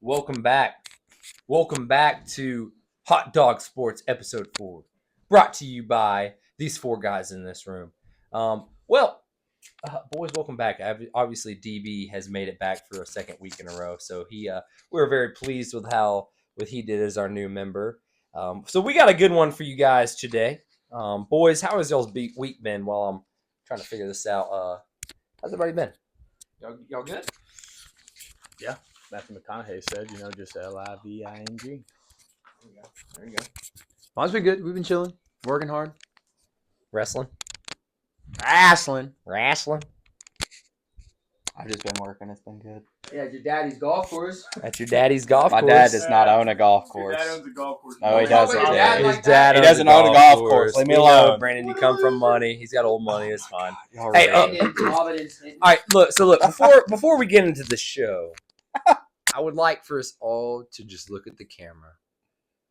Welcome back. Welcome back to Hot Dog Sports Episode 4, brought to you by these four guys in this room. Boys, welcome back. Obviously, DB has made it back for a second week in a row, so we were very pleased with what he did as our new member. So we got a good one for you guys today. Boys, how has y'all's week been while I'm trying to figure this out? How's everybody been? Y'all good? Yeah. Matthew McConaughey said, just Living. There you go. Mine's been good. We've been chilling, working hard. Wrestling. I've just been working. It's been good. Yeah, your daddy's golf course. At your daddy's golf My course. dad does not own a golf course. Your dad owns a golf course. No, he Oh, doesn't. your dad His like dad that? He owns doesn't own a golf course. Leave me We know, alone. Brandon, you come from money. He's got old money. It's fine. Y'all Hey, really- all right, look. Before we get into the show, I would like for us all to just look at the camera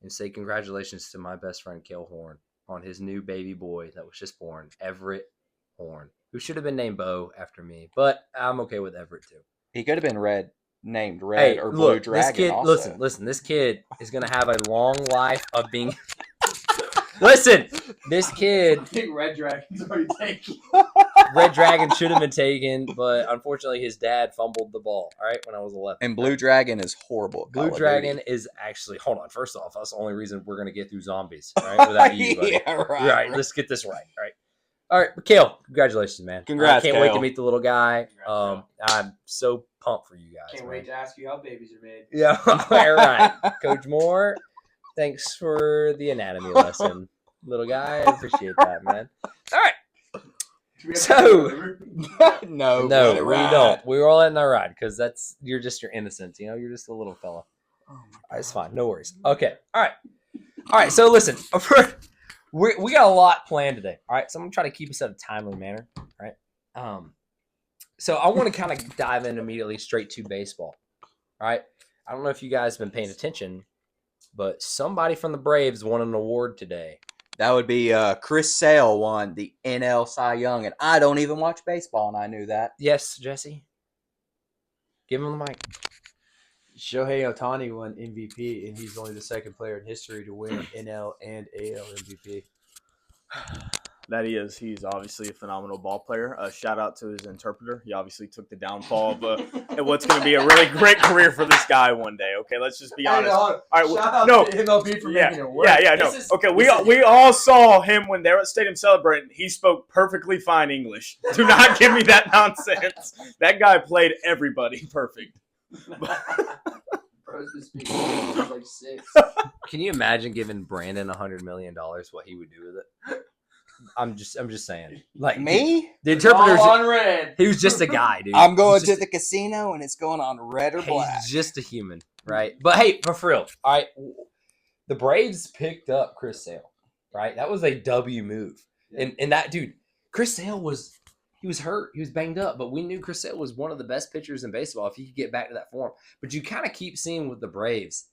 and say congratulations to my best friend Cale Horn on his new baby boy that was just born, Everett Horn, who should have been named Bo after me, but I'm okay with Everett too. He could have been named Red Hey, or Blue look, Dragon. this kid. Also. Listen. This kid is gonna have a long life of being. Listen, this kid. I think Red Dragon's already taken. Red Dragon should have been taken, but unfortunately his dad fumbled the ball, all right, when I was 11. And Blue Dragon is horrible. at Call Blue of Dragon Duty. is actually, hold on, first off, that's the only reason we're going to get through zombies, right, without you, buddy. Yeah, Right, let's get this right, all right? All right, Kale, congratulations, man. Congrats, I can't wait Kale. to meet the little guy. Congrats, I'm so pumped for you guys. Can't man. wait to ask you how babies are made. Yeah, all right. Coach Moore, thanks for the anatomy lesson. Little guy, I appreciate that, man. All right. So, no, no, let it we ride. don't. We were all letting that ride because you're just your innocence. You're just a little fella. Oh my It's fine. No worries. Okay. All right. So listen, we got a lot planned today. All right. So I'm gonna try to keep us at a timely manner. All right. So I want to kind of dive in immediately straight to baseball. All right. I don't know if you guys have been paying attention, but somebody from the Braves won an award today. That would be Chris Sale won the NL Cy Young, and I don't even watch baseball, and I knew that. Yes, Jesse. Give him the mic. Shohei Ohtani won MVP, and he's only the second player in history to win NL and AL MVP. That he is. He's obviously a phenomenal ball player. Shout out to his interpreter. He obviously took the downfall of what's going to be a really great career for this guy one day. Okay, let's just be honest. All right, Shout out no, to MLB for making it work. no. Okay, we all saw him when they were at Stadium celebrating. He spoke perfectly fine English. Do not give me that nonsense. That guy played everybody perfect. Bro's been speaking since he was like 6. Can you imagine giving Brandon $100 million? What he would do with it? I'm just saying. Like Me? the interpreter's. All on red. He was just a guy, dude. I'm going He's to just- the casino, and it's going on red or black. He's just a human, right? But hey, for real, all right. The Braves picked up Chris Sale, right? That was a W move, and that dude, Chris Sale was hurt, he was banged up, but we knew Chris Sale was one of the best pitchers in baseball if he could get back to that form. But you kind of keep seeing with the Braves,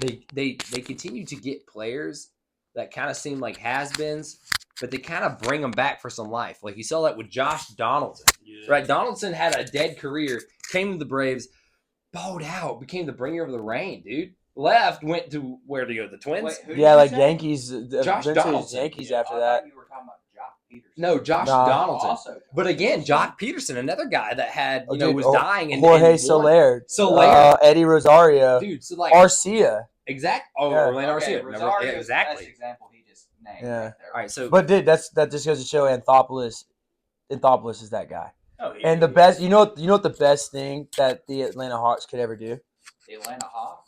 they continue to get players that kind of seem like has-beens, but they kind of bring them back for some life. Like you saw that with Josh Donaldson. Right, Donaldson had a dead career, came to the Braves, balled out, became the bringer of the rain, dude. Left, went to where to go? The Twins? Wait, who did Yeah, you like say? Yankees. Josh Eventually Donaldson. Yankees I after thought that. you were talking about Jock Peterson. No, Josh Nah. Donaldson. Also, But again, Jock Peterson, another guy that had, was dying. And Jorge won. Soler. Soler. Eddie Rosario. Dude, so like, Arcia. exact. Oh, Yeah. Orlando okay, Arcia. Rosario is the Exactly. best example he just named. Yeah. Right there. All right, so But dude, that just goes to show Anthopoulos is that guy. Oh, And the best, you know what the best thing that the Atlanta Hawks could ever do? The Atlanta Hawks.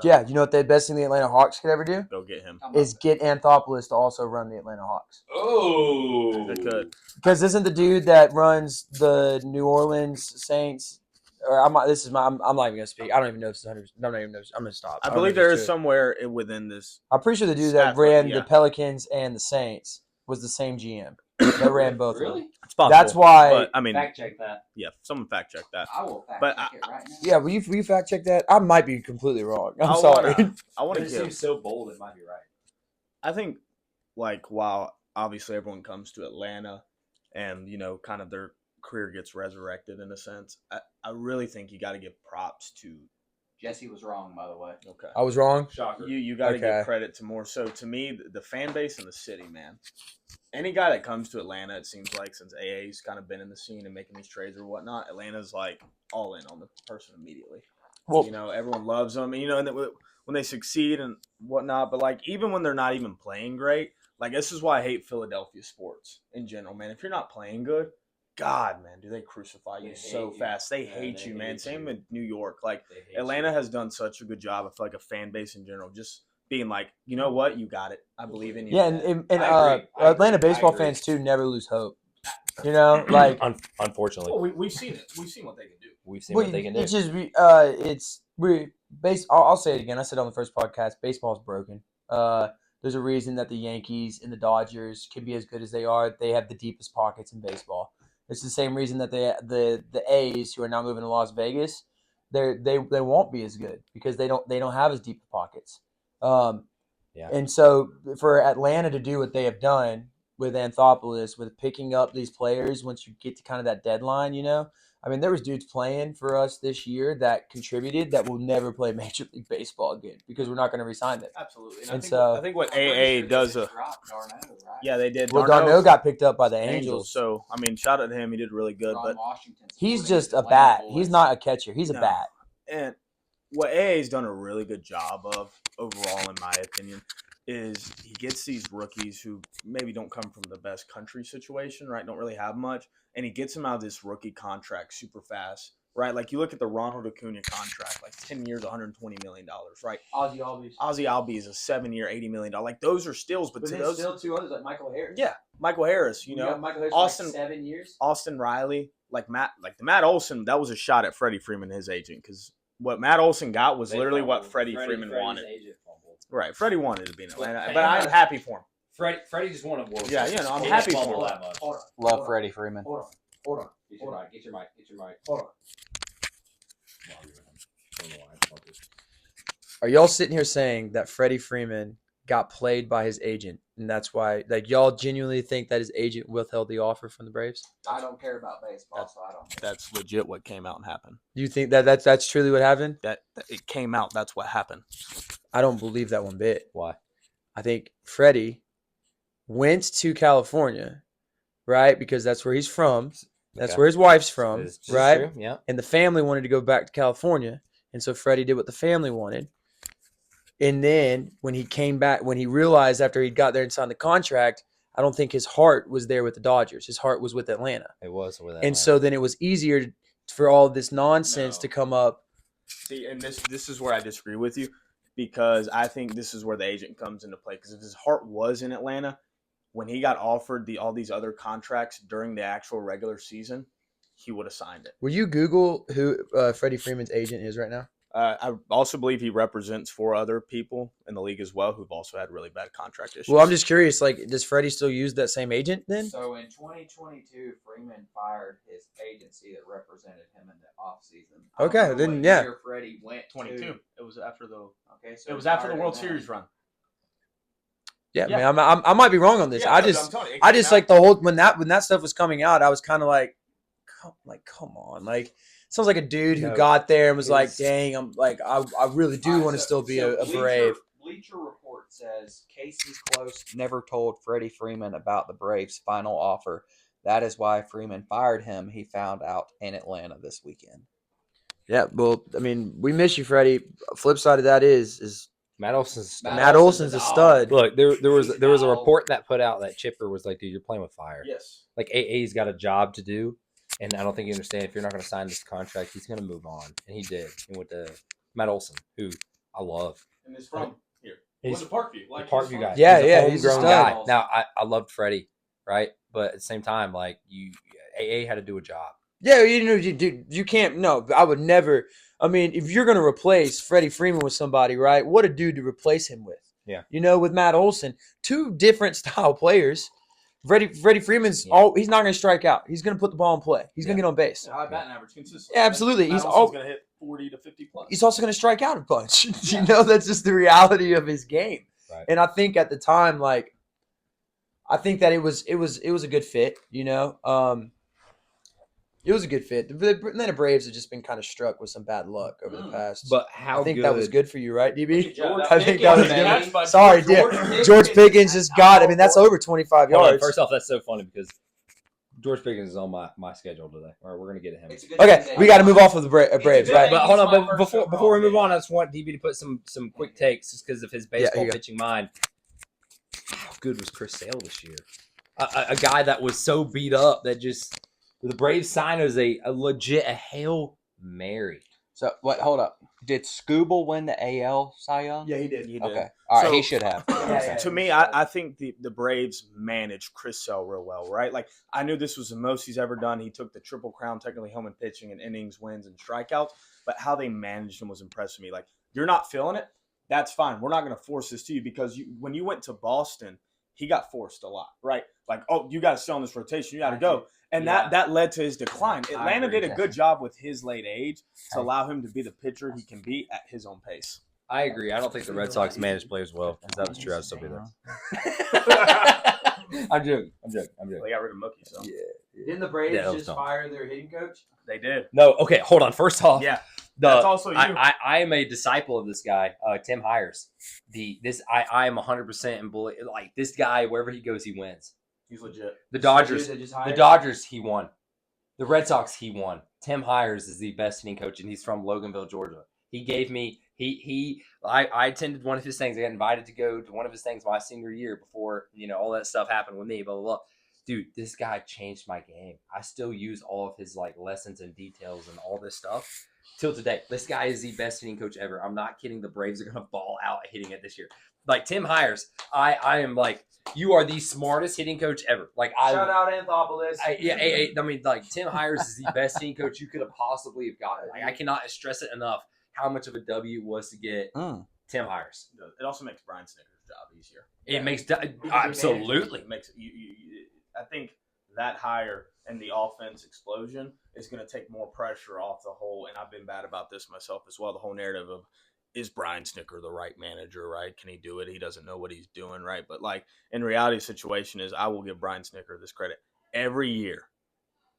Yeah, you know what the best thing the Atlanta Hawks could ever do? Go get him. Is get Anthopoulos to also run the Atlanta Hawks. oh, They could. Because isn't the dude that runs the New Orleans Saints? Or I'm not even gonna speak. I don't even know if it's 100. I'm not even know. I'm gonna stop. I don't believe know if there it's is true. somewhere within this. I'm pretty sure the dude that Stafford, ran yeah. the Pelicans and the Saints was the same GM that ran both of them. Really? It's possible. That's why- But, I mean, Fact check that. yeah, someone fact check that. I will fact But check it right now. Yeah, will you fact check that? I might be completely wrong. I'm I sorry. I want to it give. seems so bold. It might be right. I think, like, while obviously everyone comes to Atlanta and, kind of their career gets resurrected in a sense, I really think you got to give props to Jesse was wrong, by the way. Okay. I was wrong. Shocker. You got to Okay. give credit to more. So to me, the fan base in the city, man. Any guy that comes to Atlanta, it seems like since AA's kind of been in the scene and making these trades or whatnot, Atlanta's like all in on the person immediately. Well, Everyone loves them, and when they succeed and whatnot. But like even when they're not even playing great, like this is why I hate Philadelphia sports in general, man. If you're not playing good, God, man, do they crucify you They so hate you. fast? They Yeah, hate they you, man. hate Same you. with New York. Like They hate Atlanta you. has done such a good job. I feel like a fan base in general, just being like, you know what, you got it. I believe in you. yeah, and I agree. I Atlanta agree. I baseball agree. fans too never lose hope. You know, like Unfortunately, Well, we've seen it. We've seen what they can do. we've seen well, what they can do. it's just I'll say it again. I said it on the first podcast. Baseball's broken. There's a reason that the Yankees and the Dodgers can be as good as they are. They have the deepest pockets in baseball. It's the same reason that the A's, who are now moving to Las Vegas, they won't be as good because they don't have as deep pockets. Yeah. And so for Atlanta to do what they have done with Anthopoulos, with picking up these players once you get to kind of that deadline, I mean, there was dudes playing for us this year that contributed that will never play Major League Baseball again because we're not going to resign them. Absolutely. And so- I think what I'm pretty AA sure does they a just dropped Darno, right? yeah, they did. Well, Darno got picked up by the Angels. So I mean, shout out to him. He did really good. Ron But Washington's He's 40, just a Atlanta bat. Boys. He's not a catcher. He's a No. bat. and what AA's done a really good job of overall, in my opinion, is he gets these rookies who maybe don't come from the best country situation, right? Don't really have much, and he gets them out of this rookie contract super fast, right? Like you look at the Ronald Acuna contract, like 10 years, $120 million, right? Ozzy Albies. Ozzy Albies is a 7-year, $80 million. Like those are steals, but to those, two others like Michael Harris. yeah, Michael Harris, Michael Harris Austin- for 7 years. Austin Riley, like the Matt Olson, that was a shot at Freddie Freeman, his agent, because what Matt Olson got was literally what Freddie Freeman wanted. Right, Freddie wanted to be in Atlanta, but I'm happy for him. Freddie just won a World Yeah, Series. I'm He happy didn't for fumble him. that much. Love Freddie Freeman. Hold on. Get your mic. Get your mic. Hold on. Are y'all sitting here saying that Freddie Freeman got played by his agent, and that's why, like, y'all genuinely think that his agent withheld the offer from the Braves? I don't care about baseball, so I don't care. That's legit what came out and happened. Do you think that that's truly what happened? That it came out. That's what happened. I don't believe that one bit. Why? I think Freddie went to California, right? Because that's where he's from. That's Okay. where his wife's from, This is right? true, yeah. And the family wanted to go back to California, and so Freddie did what the family wanted. And then when he came back, when he realized after he got there and signed the contract, I don't think his heart was there with the Dodgers. His heart was with Atlanta. It was with that. And so then it was easier for all this nonsense No. to come up. See, and this is where I disagree with you, because I think this is where the agent comes into play. Because if his heart was in Atlanta, when he got offered all these other contracts during the actual regular season, he would have signed it. Will you Google who Freddie Freeman's agent is right now? I also believe he represents 4 other people in the league as well who've also had really bad contract issues. Well, I'm just curious. Like, does Freddie still use that same agent then? So in 2022, Freeman fired his agency that represented him in the offseason. I don't Okay, know then, what yeah. year Freddie went 22. to. It was after the Okay, so it was he after the fired World him then. Series run. Yeah, Yeah. man. I might be wrong on this. Yeah, I no, just I'm telling you, it I came just out- like the whole when that stuff was coming out, I was kind of like, come on, like sounds like a dude who No, got there and was like, it's- dang, I'm like, I really do All right, want to so- still be so a Brave. Bleacher Report says Casey's close never told Freddie Freeman about the Braves' final offer. That is why Freeman fired him. He found out in Atlanta this weekend. Yeah, well, I mean, we miss you, Freddie. Flip side of that is Matt Olson's. Matt Olson's a stud. Look, there was He's a now- report that put out that Chipper was like, dude, you're playing with fire. Yes. Like AA's got a job to do, and I don't think you understand if you're not going to sign this contract, he's going to move on, and he did. He went to Matt Olson, who I love. And it's from here. He's Went to Parkview. the Like Parkview guy. Yeah, he's a yeah, he's a homegrown stud. guy. Now I loved Freddie, right? But at the same time, like AA had to do a job. Yeah, you can't. No, I would never. I mean, if you're going to replace Freddie Freeman with somebody, right? What a dude to replace him with. Yeah. With Matt Olson, 2 different style players. Freddie Freeman's Yeah. he's not going to strike out. He's going to put the ball in play. He's going to get on base. High batting average consistently. Yeah, absolutely. Matt He's Olson's going to hit 40 to 50 plus. He's also going to strike out a bunch. That's just the reality of his game. Right. And I think at the time, like, I think that it was a good fit. It was a good fit. The Atlanta Braves have just been kind of struck with some bad luck over the past. But how I think good? that was good for you, right, DB? George I think that was Pickens, good. man. Sorry, George Pickens just got. I mean, that's over. over 25 Hold on, yards. first off, that's so funny because George Pickens is on my schedule today. All right, we're gonna get to him. It's a good Okay, thing we they got to won. move off of the Braves, good right? thing. But hold on, He's my but first before we overall, move on, yeah. I just want DB to put some quick takes just because of his Yeah, baseball you go. pitching mind. How good was Chris Sale this year? A guy that was so beat up that just the Braves signed as a legit Hail Mary. So, what? Hold up. Did Scooble win the AL Cy Young? Yeah, he did. He did. Okay. All right. So- He should have. Yeah. To me, I think the Braves managed Chris Sale real well, right? Like, I knew this was the most he's ever done. He took the Triple Crown, technically home and pitching and innings, wins, and strikeouts. But how they managed him was impressive me. Like, you're not feeling it? That's fine. We're not going to force this to you because when you went to Boston, he got forced a lot, right? Like, oh, you got to stay on this rotation. You got to go. And Yeah. that led to his decline. Atlanta agree, did a good job with his late age to allow him to be the pitcher he can be at his own pace. I agree. I don't think the Red Sox manage players well. If that was true, I'd still be there. I'm joking. They got rid of Mookie, so Didn't the Braves Yeah, that was just dumb. fire their hitting coach? they did. No, okay, hold on. First off, Yeah, that's also you. I am a disciple of this guy, Tim Hires. I am 100% in bullet. Like this guy, wherever he goes, he wins. He's legit. The Dodgers, Dude, they just the hired- Dodgers, he won. The Red Sox, he won. Tim Hires is the best hitting coach, and he's from Loganville, Georgia. He gave me I attended one of his things. I got invited to go to one of his things my senior year before all that stuff happened with me. Blah blah blah. Dude, this guy changed my game. I still use all of his like lessons and details and all this stuff till today. This guy is the best hitting coach ever. I'm not kidding. The Braves are gonna ball out hitting it this year. Like Tim Hires, I am like, you are the smartest hitting coach ever. Like Shout out Anthopoulos. I mean, like Tim Hires is the best hitting coach you could have possibly have gotten. Like I cannot stress it enough how much of a W was to get Tim Hires. It also makes Brian Snicker's job easier. It makes absolutely. It makes I think that hire and the offense explosion is going to take more pressure off the whole. And I've been bad about this myself as well. The whole narrative of, is Brian Snicker the right manager, right? Can he do it? He doesn't know what he's doing, right? But like in reality, the situation is I will give Brian Snicker this credit. Every year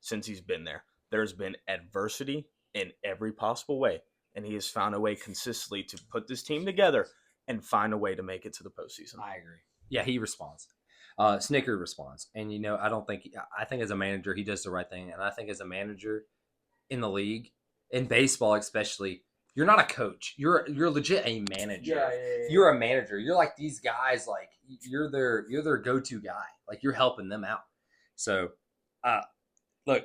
since he's been there, there's been adversity in every possible way. And he has found a way consistently to put this team together and find a way to make it to the postseason. I agree. Yeah, he responds. Snicker responds. And, I think as a manager, he does the right thing. And I think as a manager in the league, in baseball especially, you're not a coach. You're legit a manager. Yeah. You're a manager. You're like these guys, like you're their go-to guy. Like you're helping them out. So, look,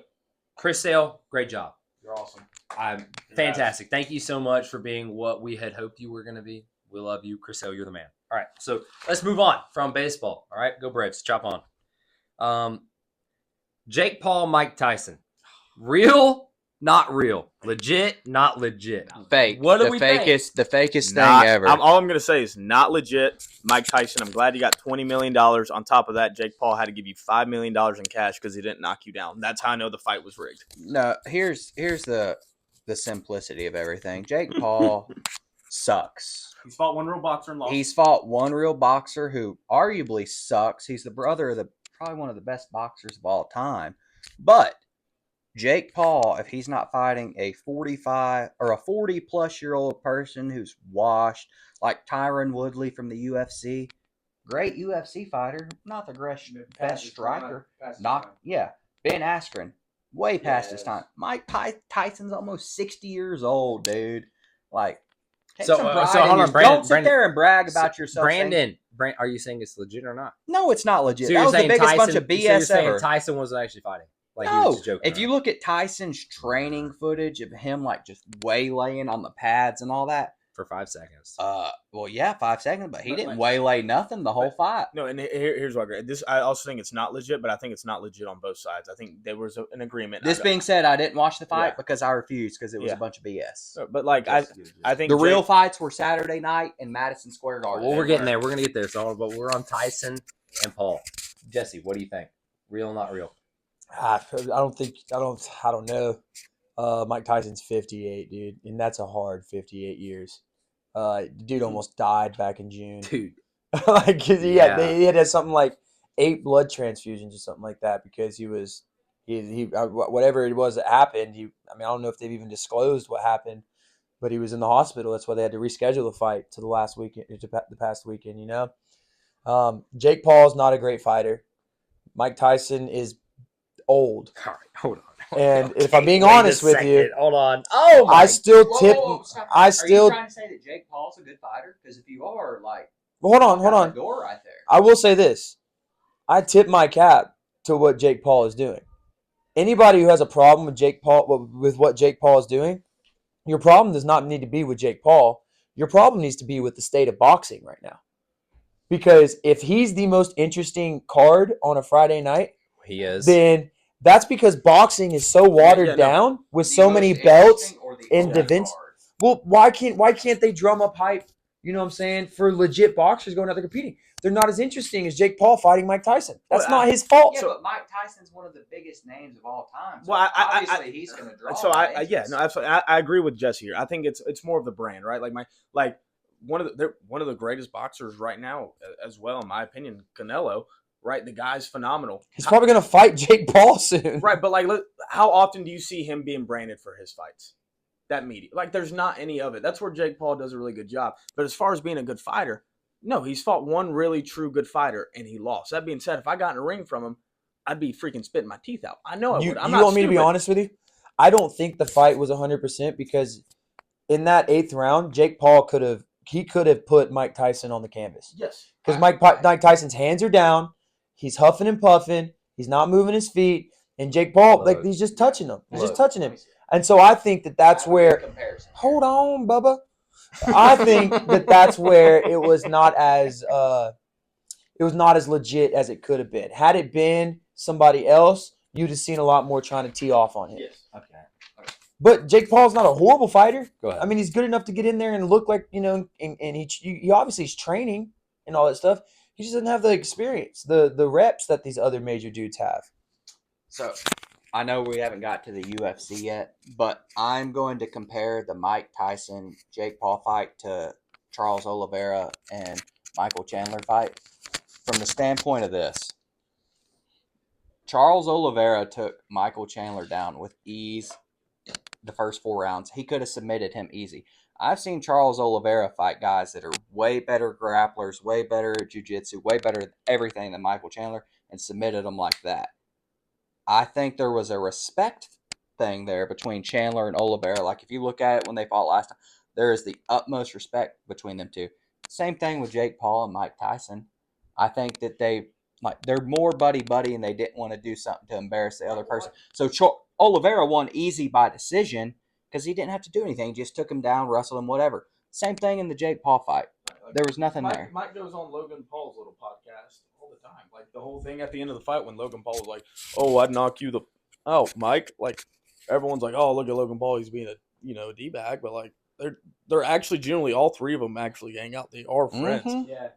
Chris Sale, great job. You're awesome. I'm fantastic. Thank you so much for being what we had hoped you were going to be. We love you, Chris Sale. You're the man. All right, so let's move on from baseball. All right, go Braves. Chop on. Jake Paul, Mike Tyson. Real, not real. Legit, not legit. Fake. What do the we fakest, The fakest Not- thing ever. all I'm going to say is not legit. Mike Tyson, I'm glad you got $20 million. On top of that, Jake Paul had to give you $5 million in cash because he didn't knock you down. That's how I know the fight was rigged. No, here's the simplicity of everything. Jake Paul sucks. He's fought one real boxer and lost. He's fought one real boxer who arguably sucks. He's the brother of probably one of the best boxers of all time. But Jake Paul, if he's not fighting a 45 or a 40-plus-year-old person who's washed, like Tyron Woodley from the UFC, great UFC fighter, not the best striker. Ben Askren, way past his time. Mike Tyson's almost 60 years old, dude. Like, take So, some pride so in hold your- on, Brandon. Don't sit there and brag about yourself. Brandon, are you saying it's legit or not? No, it's not legit. So That you're was the saying biggest bunch Tyson- of so you're BS saying ever. Tyson wasn't actually fighting. Like he No, was just joking. if you look at Tyson's training footage of him like just waylaying on the pads and all that, for 5 seconds. well, yeah, 5 seconds, but he But, didn't like- waylay nothing the whole fight. No, and here's what I agree. I also think it's not legit, but I think it's not legit on both sides. I think there was an agreement. This being said, I didn't watch the fight Yeah. because I refused because it was Yeah. a bunch of BS. But like I think The real Jake- fights were Saturday night in Madison Square Garden. Well, we're getting there. We're gonna get there. So, but we're on Tyson and Paul. Jesse, what do you think? Real, not real? I don't know. Mike Tyson's 58, dude, and that's a hard 58 years. The dude almost died back in June. Dude, Like he Yeah. had something like 8 blood transfusions or something like that because he was Whatever it was that happened. I don't know if they've even disclosed what happened, but he was in the hospital. That's why they had to reschedule the fight to the past weekend. Jake Paul's not a great fighter. Mike Tyson is old. All right, hold on. And if Okay, I'm being wait a honest with you, second. Hold on. Oh my! I still Whoa, tip. whoa, whoa, stop. I Are still. you trying to say that Jake Paul's a good fighter? Because if you are, like, Hold on. walk out the door right there. I will say this. I tip my cap to what Jake Paul is doing. Anybody who has a problem with what Jake Paul is doing, your problem does not need to be with Jake Paul. Your problem needs to be with the state of boxing right now. Because if he's the most interesting card on a Friday night, he is. Then that's because boxing is so watered down with so many belts and divisions. Well, why can't they drum up hype? You know what I'm saying? For legit boxers going out there competing, they're not as interesting as Jake Paul fighting Mike Tyson. That's not his fault. Yeah, but Mike Tyson's one of the biggest names of all time. So Well, obviously he's going to draw. Absolutely. I agree with Jesse here. I think it's more of the brand, right? Like one of the greatest boxers right now as well, in my opinion, Canelo. Right, the guy's phenomenal. He's probably going to fight Jake Paul soon. Right, but how often do you see him being branded for his fights? That media, there's not any of it. That's where Jake Paul does a really good job. But as far as being a good fighter, no, he's fought one really true good fighter and he lost. That being said, if I got in a ring from him, I'd be freaking spitting my teeth out. I know I would. You want me to be honest with you? I don't think the fight was 100% because in that 8th round, Jake Paul could have put Mike Tyson on the canvas. Yes, because Mike Tyson's hands are down. He's huffing and puffing. He's not moving his feet. And Jake Paul, he's just touching him. He's just touching him. And so I think that's where – hold on, Bubba. I think that's where it was not as legit as it could have been. Had it been somebody else, you'd have seen a lot more trying to tee off on him. Yes. Okay. But Jake Paul's not a horrible fighter. Go ahead. I mean, he's good enough to get in there and look like, and he obviously is training and all that stuff. He just doesn't have the experience, the reps that these other major dudes have. So, I know we haven't got to the UFC yet, but I'm going to compare the Mike Tyson Jake Paul fight to Charles Oliveira and Michael Chandler fight from the standpoint of this. Charles Oliveira took Michael Chandler down with ease the first 4 rounds. He could have submitted him easy. I've seen Charles Oliveira fight guys that are way better grapplers, way better at jiu-jitsu, way better at everything than Michael Chandler, and submitted them like that. I think there was a respect thing there between Chandler and Oliveira. Like, if you look at it when they fought last time, there is the utmost respect between them two. Same thing with Jake Paul and Mike Tyson. I think that they're more buddy-buddy, and they didn't want to do something to embarrass the other person. So Oliveira won easy by decision, because he didn't have to do anything. He just took him down, wrestled him, whatever. Same thing in the Jake Paul fight. There was nothing there. Mike goes on Logan Paul's little podcast all the time. Like, the whole thing at the end of the fight when Logan Paul was like, oh, I'd knock you the – oh, Mike. Like, everyone's like, oh, look at Logan Paul. He's being a D-bag. But, they're actually generally – all three of them actually hang out. They are friends. Mm-hmm. Yeah.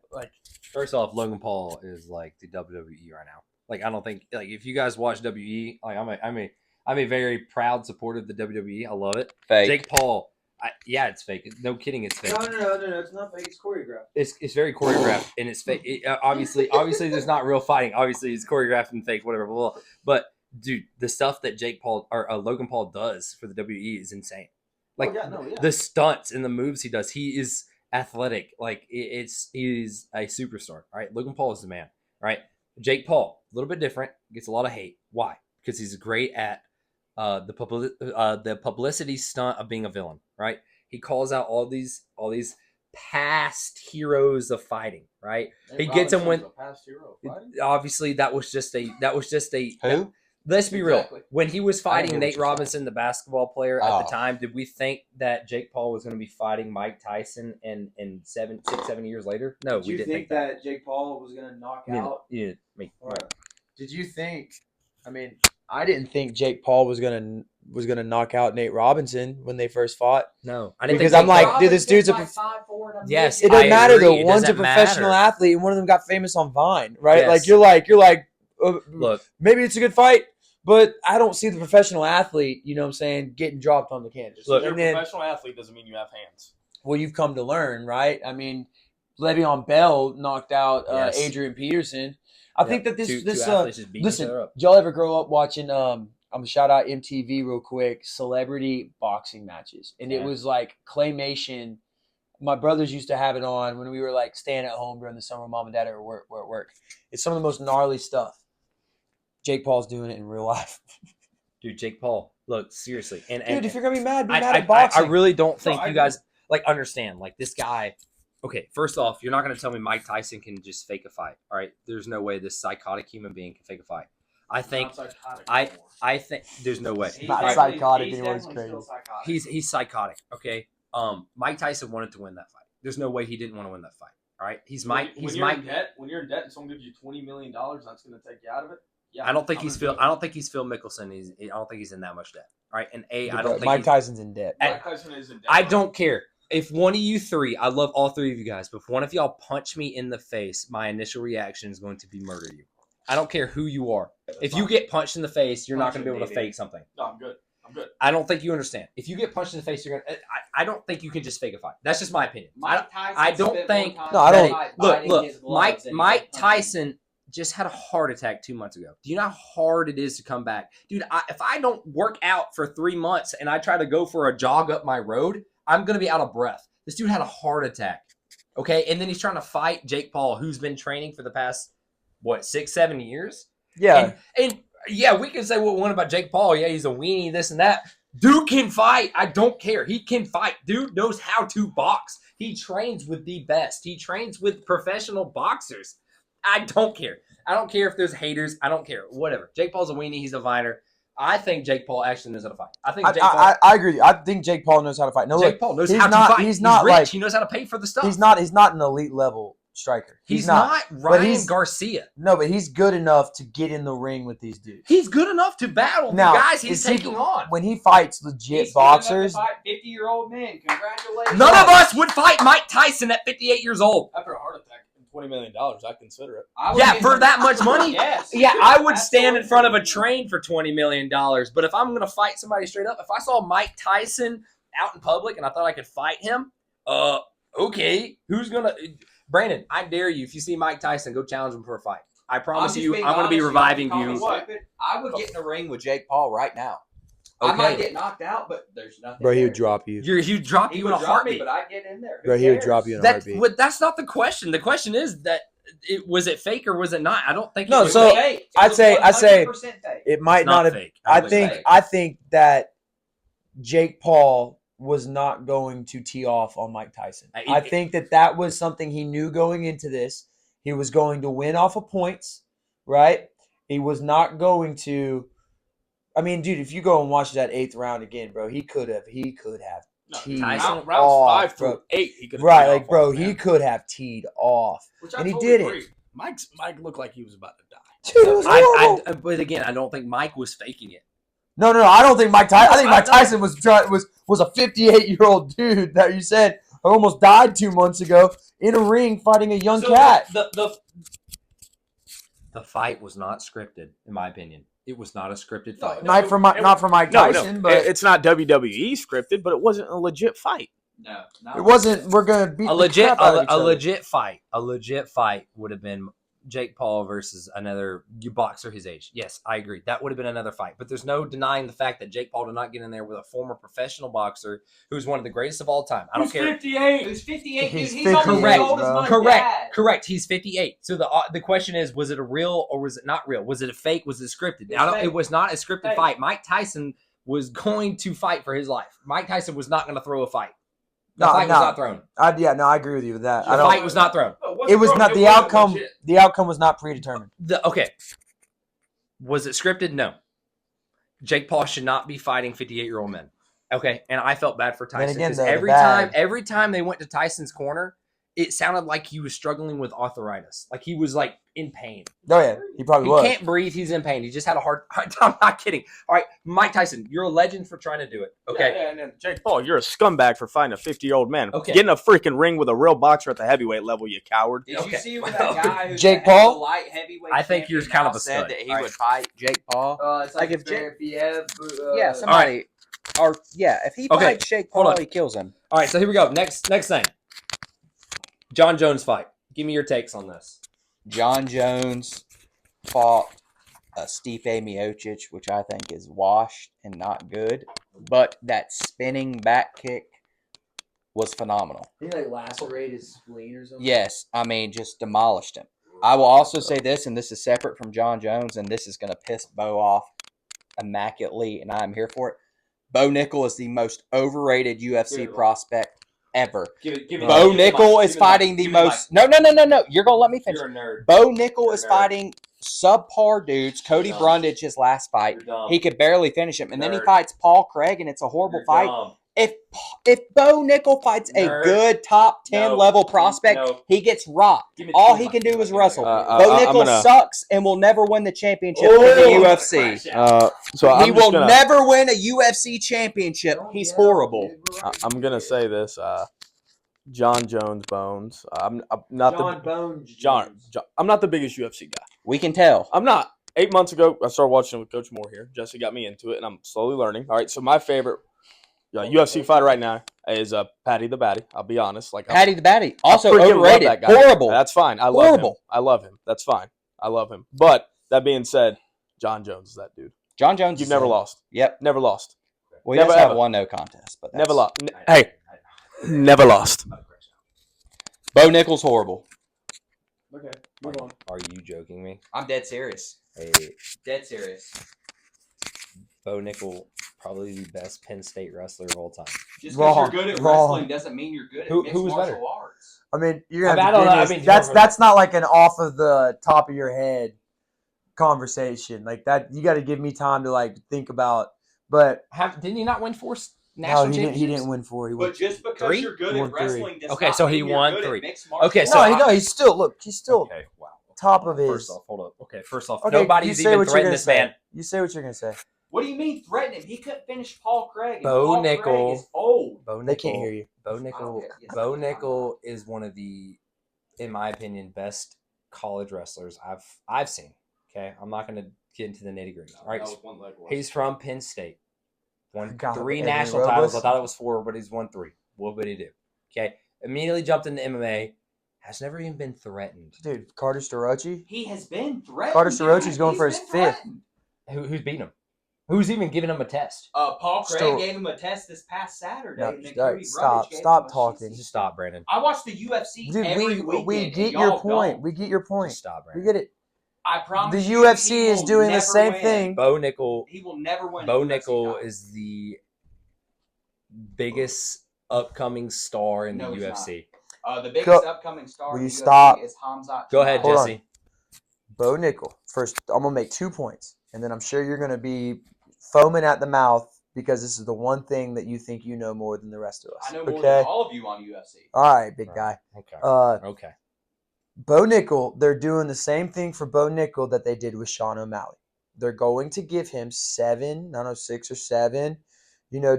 First off, Logan Paul is, the WWE right now. I don't think – if you guys watch WWE, I'm a very proud supporter of the WWE. I love it. Fake. Jake Paul, it's fake. No kidding, it's fake. No, it's not fake. It's choreographed. It's very choreographed, and it's fake. Obviously, there's not real fighting. Obviously, it's choreographed and fake, whatever. Blah, blah. But dude, the stuff that Jake Paul or Logan Paul does for the WWE is insane. The stunts and the moves he does, he is athletic. He's a superstar. All right, Logan Paul is the man. Right, Jake Paul, a little bit different, gets a lot of hate. Why? Because he's great at the publicity stunt of being a villain, right? He calls out all these past heroes of fighting, right? He gets them when past hero fighting? Obviously that was just a Who? Let's be Exactly. real. When he was I fighting get what Nate you're saying. Robinson, the basketball player at the Oh. time, did we think that Jake Paul was going to be fighting Mike Tyson in 6, 7 years later? No, we didn't think that. Jake Paul was going to knock Did you think? I mean, I didn't think Jake Paul was gonna knock out Nate Robinson when they first fought. No, I didn't Because think I'm Jake like, Paul- dude, this dude's a. Yes, It doesn't I matter agree. though. It One's a doesn't professional matter. athlete, and one of them got famous on Vine, right? Yes. You're like, Look, maybe it's a good fight, but I don't see the professional athlete, you know what I'm saying, getting dropped on the canvas. Look, you're and a then, professional athlete doesn't mean you have hands. well, you've come to learn, right? I mean, Le'Veon Bell knocked out Yes. Adrian Peterson. I think that two this athletes just beating each other listen, up. did y'all ever grow up watching I'm gonna shout out MTV real quick, celebrity boxing matches. And it Yeah. was like claymation. My brothers used to have it on when we were like staying at home during the summer. Mom and dad are at work. It's some of the most gnarly stuff. Jake Paul's doing it in real life. Dude, Jake Paul. Look, seriously. And Dude, if you're gonna be mad I at boxing. I really don't think No, I you guys like understand. Like this guy. Okay, first off, you're not going to tell me Mike Tyson can just fake a fight. All right, there's no way this psychotic human being can fake a fight. I think I think there's no way. Not Right. psychotic, He's anyone's definitely crazy. still psychotic. He's psychotic. Okay. Mike Tyson wanted to win that fight. There's no way he didn't want to win that fight. All right. He's Mike. When He's you're Mike. in debt, and someone gives you $20 million, that's going to take you out of it. Yeah, I don't think he's Phil. Phil. I don't think he's Phil Mickelson. I don't think he's in that much debt. All right. And I don't think Mike he's, Tyson's in debt. Mike Tyson is in debt. I don't care. If one of you three, I love all three of you guys, but if one of y'all punch me in the face, my initial reaction is going to be murder you. I don't care who you are. If you get punched in the face, you're not going to be able to fake something. No, I'm good. I don't think you understand. If you get punched in the face, you're gonna. I don't think you can just fake a fight. That's just my opinion. Mike Tyson I don't spent think- more time No, I don't- in the fight Look, biting his gloves than he Mike did punching. Tyson just had a heart attack 2 months ago. Do you know how hard it is to come back, dude? If I don't work out for 3 months and I try to go for a jog up my road, I'm gonna be out of breath. This dude had a heart attack. Okay, and then he's trying to fight Jake Paul, who's been training for the past 6-7 years. Yeah. And yeah, we can say what we want about Jake Paul. Yeah, he's a weenie, this and that. Dude can fight. I don't care. He can fight. Dude knows how to box. He trains with the best. He trains with professional boxers. I don't care. I don't care if there's haters. I don't care. Whatever. Jake Paul's a weenie. He's a viner. I think Jake Paul actually knows how to fight. I think Jake Paul. I agree with you. I think Jake Paul knows how to fight. No, Jake look, Paul knows he's how not- to fight. he's not rich. like- He knows how to pay for the stuff. he's not an elite level striker. He's not Ryan he's- Garcia. No, but he's good enough to get in the ring with these dudes. He's good enough to battle Now, the guys he's is he- taking on. When he fights legit He's good enough boxers, to fight 50-year-old men. Congratulations. None of us would fight Mike Tyson at 58 years old. After a heart attack and $20 million, I consider it. I would Yeah, get- for that much money? Yes. Yeah, I would stand in Absolutely. front of a train for $20 million. But if I'm going to fight somebody straight up, if I saw Mike Tyson out in public and I thought I could fight him, okay, who's going to... Brandon, I dare you, if you see Mike Tyson, go challenge him for a fight. I promise just you, being I'm going to be honest, reviving call me you. stupid. I would get in the ring with Jake Paul right now. I might Okay. get knocked out, but there's nothing. bro, he there. would drop you. He'd drop He you in would a drop me, heartbeat. but I'd get in there. Who Bro, he would cares? drop you in a That's, heartbeat. that's not the question. The question is that was it fake or was it not? I don't think No, it was so- It was fake. It I'd was say- 100% fake. It might It's not have. fake. I was think fake. I think that Jake Paul was not going to tee off on Mike Tyson. I think that was something he knew going into this. He was going to win off of points, right? He was not going to. I mean, dude, if you go and watch that 8th round again, bro, he could have teed Tyson- Rounds off, 5 through bro. 8, he could have Right, teed like, off bro, on, he man. could have teed off. Which I and he totally didn't. agree. Mike looked like he was about to die. Dude, it was horrible. But again, I don't think Mike was faking it. No, I don't think Mike Tyson. I think I Mike know. Tyson was a 58-year-old dude that you said almost died 2 months ago in a ring fighting a young cat. The fight was not scripted, in my opinion. It was not a scripted fight. No, Not for Mike Tyson, but it's not WWE scripted, but it wasn't a legit fight. No, it wasn't. We're gonna beat A legit, the crap out of each a other. legit fight would have been Jake Paul versus another boxer his age. Yes, I agree. That would have been another fight. But there's no denying the fact that Jake Paul did not get in there with a former professional boxer who's one of the greatest of all time. I don't care. 58. Who's 58? He's Dude, he's almost 58, as old as bro. my Correct. dad. Correct. He's 58. So the question is, was it a real or was it not real? Was it a fake? Was it scripted? It's fake. It was not a scripted Fake. fight. Mike Tyson was going to fight for his life. Mike Tyson was not going to throw a fight. The fight was not thrown. I agree with you with that. The fight was not thrown. It was not the outcome. The outcome was not predetermined. Okay. Was it scripted? No. Jake Paul should not be fighting 58-year-old men. Okay, and I felt bad for Tyson again, because though, the every time they went to Tyson's corner, it sounded like he was struggling with arthritis. Like he was like in pain. Oh yeah, he probably He was. can't breathe. He's in pain. He just had a hard time. I'm not kidding. All right, Mike Tyson, you're a legend for trying to do it. Okay. Yeah, and then Jake Paul, you're a scumbag for fighting a 50-year-old man. Okay. Get in a freaking ring with a real boxer at the heavyweight level, you coward. Did Okay. you see what that guy who's Jake the head of Paul? the light heavyweight I think you're champion kind of now a Said stud. that he All would fight Jake Paul. It's like Like if if somebody, if he Okay, fights Jake hold Paul, on. he kills him. right, so here we go. Next thing. John Jones fight. Give me your takes on this. John Jones fought Stipe Miocic, which I think is washed and not good. But that spinning back kick was phenomenal. Did he lacerate his spleen or something? Yes, I mean, just demolished him. I will also say this, and this is separate from John Jones, and this is going to piss Bo off immaculately, and I'm here for it. Bo Nickal is the most overrated UFC prospect ever. Bo Nickal is fighting the most. No. You're gonna let me finish. You're a nerd. Bo Nickal is You're a nerd. fighting subpar dudes. Cody dumb. Brundage, his last fight, You're dumb. he could barely finish him, and then he Nerd. fights Paul Craig, and it's a horrible You're fight. dumb. If Bo Nickal fights Nerd. a good top 10 No. level prospect, No. he gets rocked. Give me All the he can do is mic. wrestle. I'm Bo Nickal gonna- sucks and will never win the championship Oh, in the UFC. So He I'm will just gonna, never win a UFC championship. He's horrible. I'm gonna say this. John Jones Bones. I'm not John Bones. John. I'm not the biggest UFC guy. We can tell. I'm not. 8 months ago, I started watching with Coach Moore here. Jesse got me into it, and I'm slowly learning. All right, so my favorite UFC fighter right now is Patty the Batty. I'll be honest. Patty the Batty. Also freaking love overrated. that guy. Horrible. That's fine. I love Horrible. him. I love him. That's fine. I love him. But that being said, John Jones is that dude. John Jones. You've is never it. lost. Yep. Never lost. Well, he Never does have ever. one no contest, but Never that's- lost. Hey, never lost. Bo Nickal's horrible. Okay, move on. Are you joking me? I'm dead serious. Hey, Dead serious. Bo Nickal, probably the best Penn State wrestler of all time. Just Wrong. because you're good at Wrong. wrestling doesn't mean you're good at Who- mixed who was martial better? arts. I mean, you're I gonna mean, have I to don't give know. me I mean, that's not like an off of the top of your head conversation like that. You got to give me time to like think about. But Didn't he not win 4 no, national he championships? didn't win 4. He won. But just because 3? you're good He at won 3. wrestling does Okay, not so mean he you're won good at 3. mixed martial Okay, arts. so no, he's still Okay, wow. top of his. First off, hold up. Okay, first off, Okay, you nobody's say even what you're threatened gonna this say. man. You say what you're gonna say. What do you mean threaten him? He couldn't finish Paul Craig. and Bo Paul Nickal. Craig is old. Bo They can't hear you. Bo Nickal. Okay, yes, Bo I can. Nickal is one of the, in my opinion, best college wrestlers I've seen. Okay, I'm not going to get into the nitty gritty. All right, he's from Penn State. Won God, 3 Anthony national Robles. titles. I thought it was 4, but he's won 3. What would he do? Okay, immediately jumped into MMA. Has never even been threatened. Dude, Carter Starochi. He has been threatened. Carter Starochi's going He's for his been 5th. threatened. Who's beating him? Who's even giving him a test? Paul Craig Still- gave him a test this past Saturday. No, and then all right, Cody stop. Brundage gave Stop him a talking. shit. Just stop, Brandon. I watch the UFC Dude, every we weekend. get and your y'all point. don't. We get your point. Just stop, We Brandon. get it. I promise The you, UFC he is will doing the never same win. thing. Bo Nickal. He will never win. Bo a UFC Nickal title. is the biggest upcoming star in No, the he's UFC. The biggest Co- upcoming star Will in you the UFC stop? is Hamzat. Go ahead, Hold on. Jesse. Bo Nickal. First, I'm gonna make 2 points, and then I'm sure you're gonna be foaming at the mouth because this is the one thing that you think you know more than the rest of us. I know more okay. than all of you on UFC. All right, big guy. Okay. Uh, Okay. Bo Nickal, they're doing the same thing for Bo Nickal that they did with Sean O'Malley. They're going to give him 6 or 7,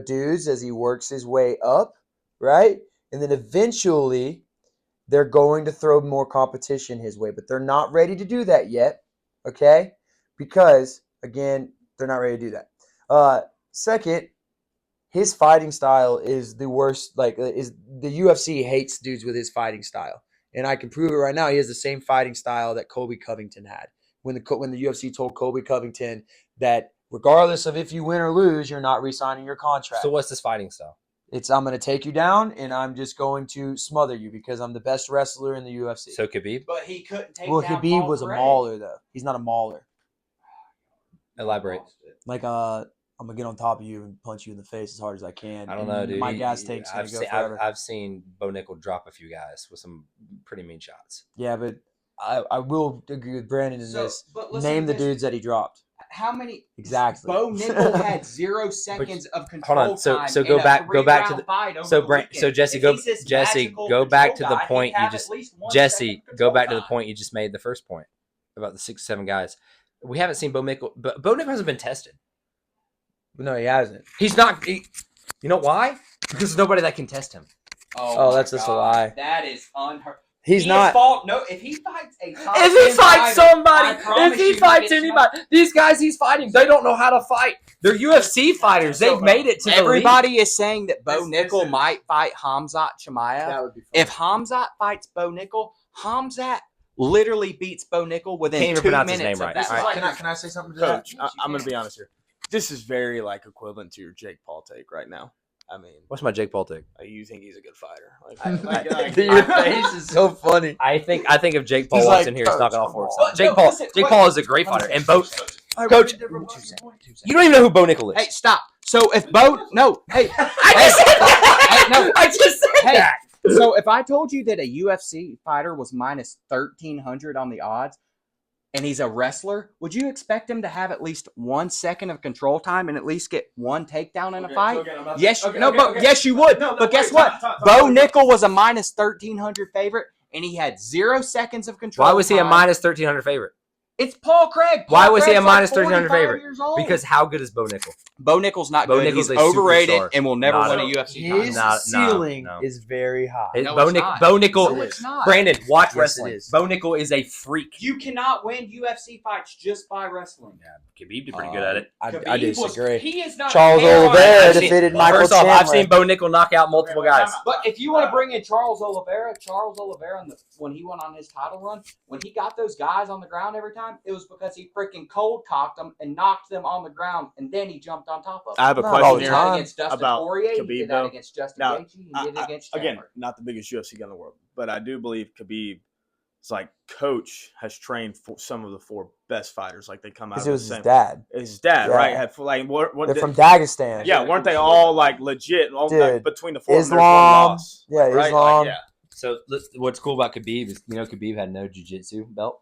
dudes as he works his way up, right? And then eventually they're going to throw more competition his way, but they're not ready to do that yet, okay? Because, again, they're not ready to do that. Second, his fighting style is the worst. Is the UFC hates dudes with his fighting style. And I can prove it right now. He has the same fighting style that Colby Covington had. When the UFC told Colby Covington that regardless of if you win or lose, you're not re-signing your contract. So what's this fighting style? I'm going to take you down, and I'm just going to smother you because I'm the best wrestler in the UFC. So Khabib? But he couldn't take Well, down Khabib Paul was a Craig. mauler, though. He's not a mauler. Elaborate. Like, I'm going to get on top of you and punch you in the face as hard as I can. I don't and know, dude. My gas tank's going I've to go seen, forever. I've seen Bo Nickal drop a few guys with some pretty mean shots. Yeah, but I will agree with Brandon in So, this. but listen Name to the this. dudes that he dropped. How many? Exactly. Bo Nickal had 0 seconds of control Hold on, so time go in a back to 3-round the fight over so the Brand, weekend. so Jesse If go he's this Jesse magical go back to control the guy, point he'd you have just at least 1 Jesse second go control back to the time. point you just made the first point about the 6 7 guys. We haven't seen Bo Nickal, but Bo Nickal hasn't been tested. No, he hasn't. He's not. You know why? Because there's nobody that can test him. Oh, my that's just a God. lie. That is unheard. He's not. No, if he fights a top If he 10 fights fighter, I somebody, promise if you he fights gets anybody, these guys he's fighting, they don't know how to fight. They're UFC fighters. They've made it to the league. Everybody is saying that Bo This Nickal is- might fight Hamzat Chimaev. That would be fun. If Hamzat fights Bo Nickal, Hamzat literally beats Bo Nickal within Can't even 2 pronounce his minutes name of right. that All right, fight. Can I say something to that? Coach, I'm going to be honest here. This is very like equivalent to your Jake Paul take right now. I mean, What's my Jake Paul take? you think he's a good fighter? Your face is so funny. I think if Jake Paul He's walks like, in here, he's "Coach, knocking all come four on." sides. Jake Paul is a great fighter, and Bo. Coach, Two seconds. you don't even know who Bo Nickal is. Hey, stop. So if Bo, no, hey, I just said that. Hey, no. I just said Hey. that. so if I told you that a UFC fighter was minus 1,300 on the odds, and he's a wrestler, would you expect him to have at least 1 second of control time and at least get one takedown in a fight? Yes, yes, you would. But guess what? Bo Nickal was a minus 1,300 favorite, and he had 0 seconds of control. Why was he a time. minus 1,300 favorite? It's Paul Craig. Why was he a Craig's minus like 1,300 45 favorite? years old. Because how good is Bo Nickal? Bo Nickal's not Bo good. Nickal's He's a overrated superstar. and will never Not win a- a UFC title. His No, ceiling no. is very high. No, Bo it's not. Nickal. No, it's not. Brandon, watch Yes, it wrestling. is. Bo Nickal is a freak. You cannot win UFC fights just by wrestling. Khabib did pretty good at it. I Khabib disagree. He is not Charles fair on Oliveira that. defeated Michael First off, I've Chandler. seen Bo Nickal knock out multiple guys. But if you want to bring in Charles Oliveira, when he went on his title run, when he got those guys on the ground every time, it was because he freaking cold cocked them and knocked them on the ground, and then he jumped on top of them. I have a Not all question the He here. did that time. against Dustin about Poirier. He Khabib, did that though. against Justin Now, Gaethje. He did it against again, Chandler. not the biggest UFC guy in the world, but I do believe Khabib's like coach has trained for some of the 4 best fighters. Like they come out Because of it the was his same. dad. His dad, Yeah. right? Had like what They're did- from Dagestan. yeah, weren't they all like legit? All, like, Dude, between the 4 of them, there's one Islam. loss. Yeah, right? Islam. Like, yeah. So what's cool about Khabib is Khabib had no jiu-jitsu belt.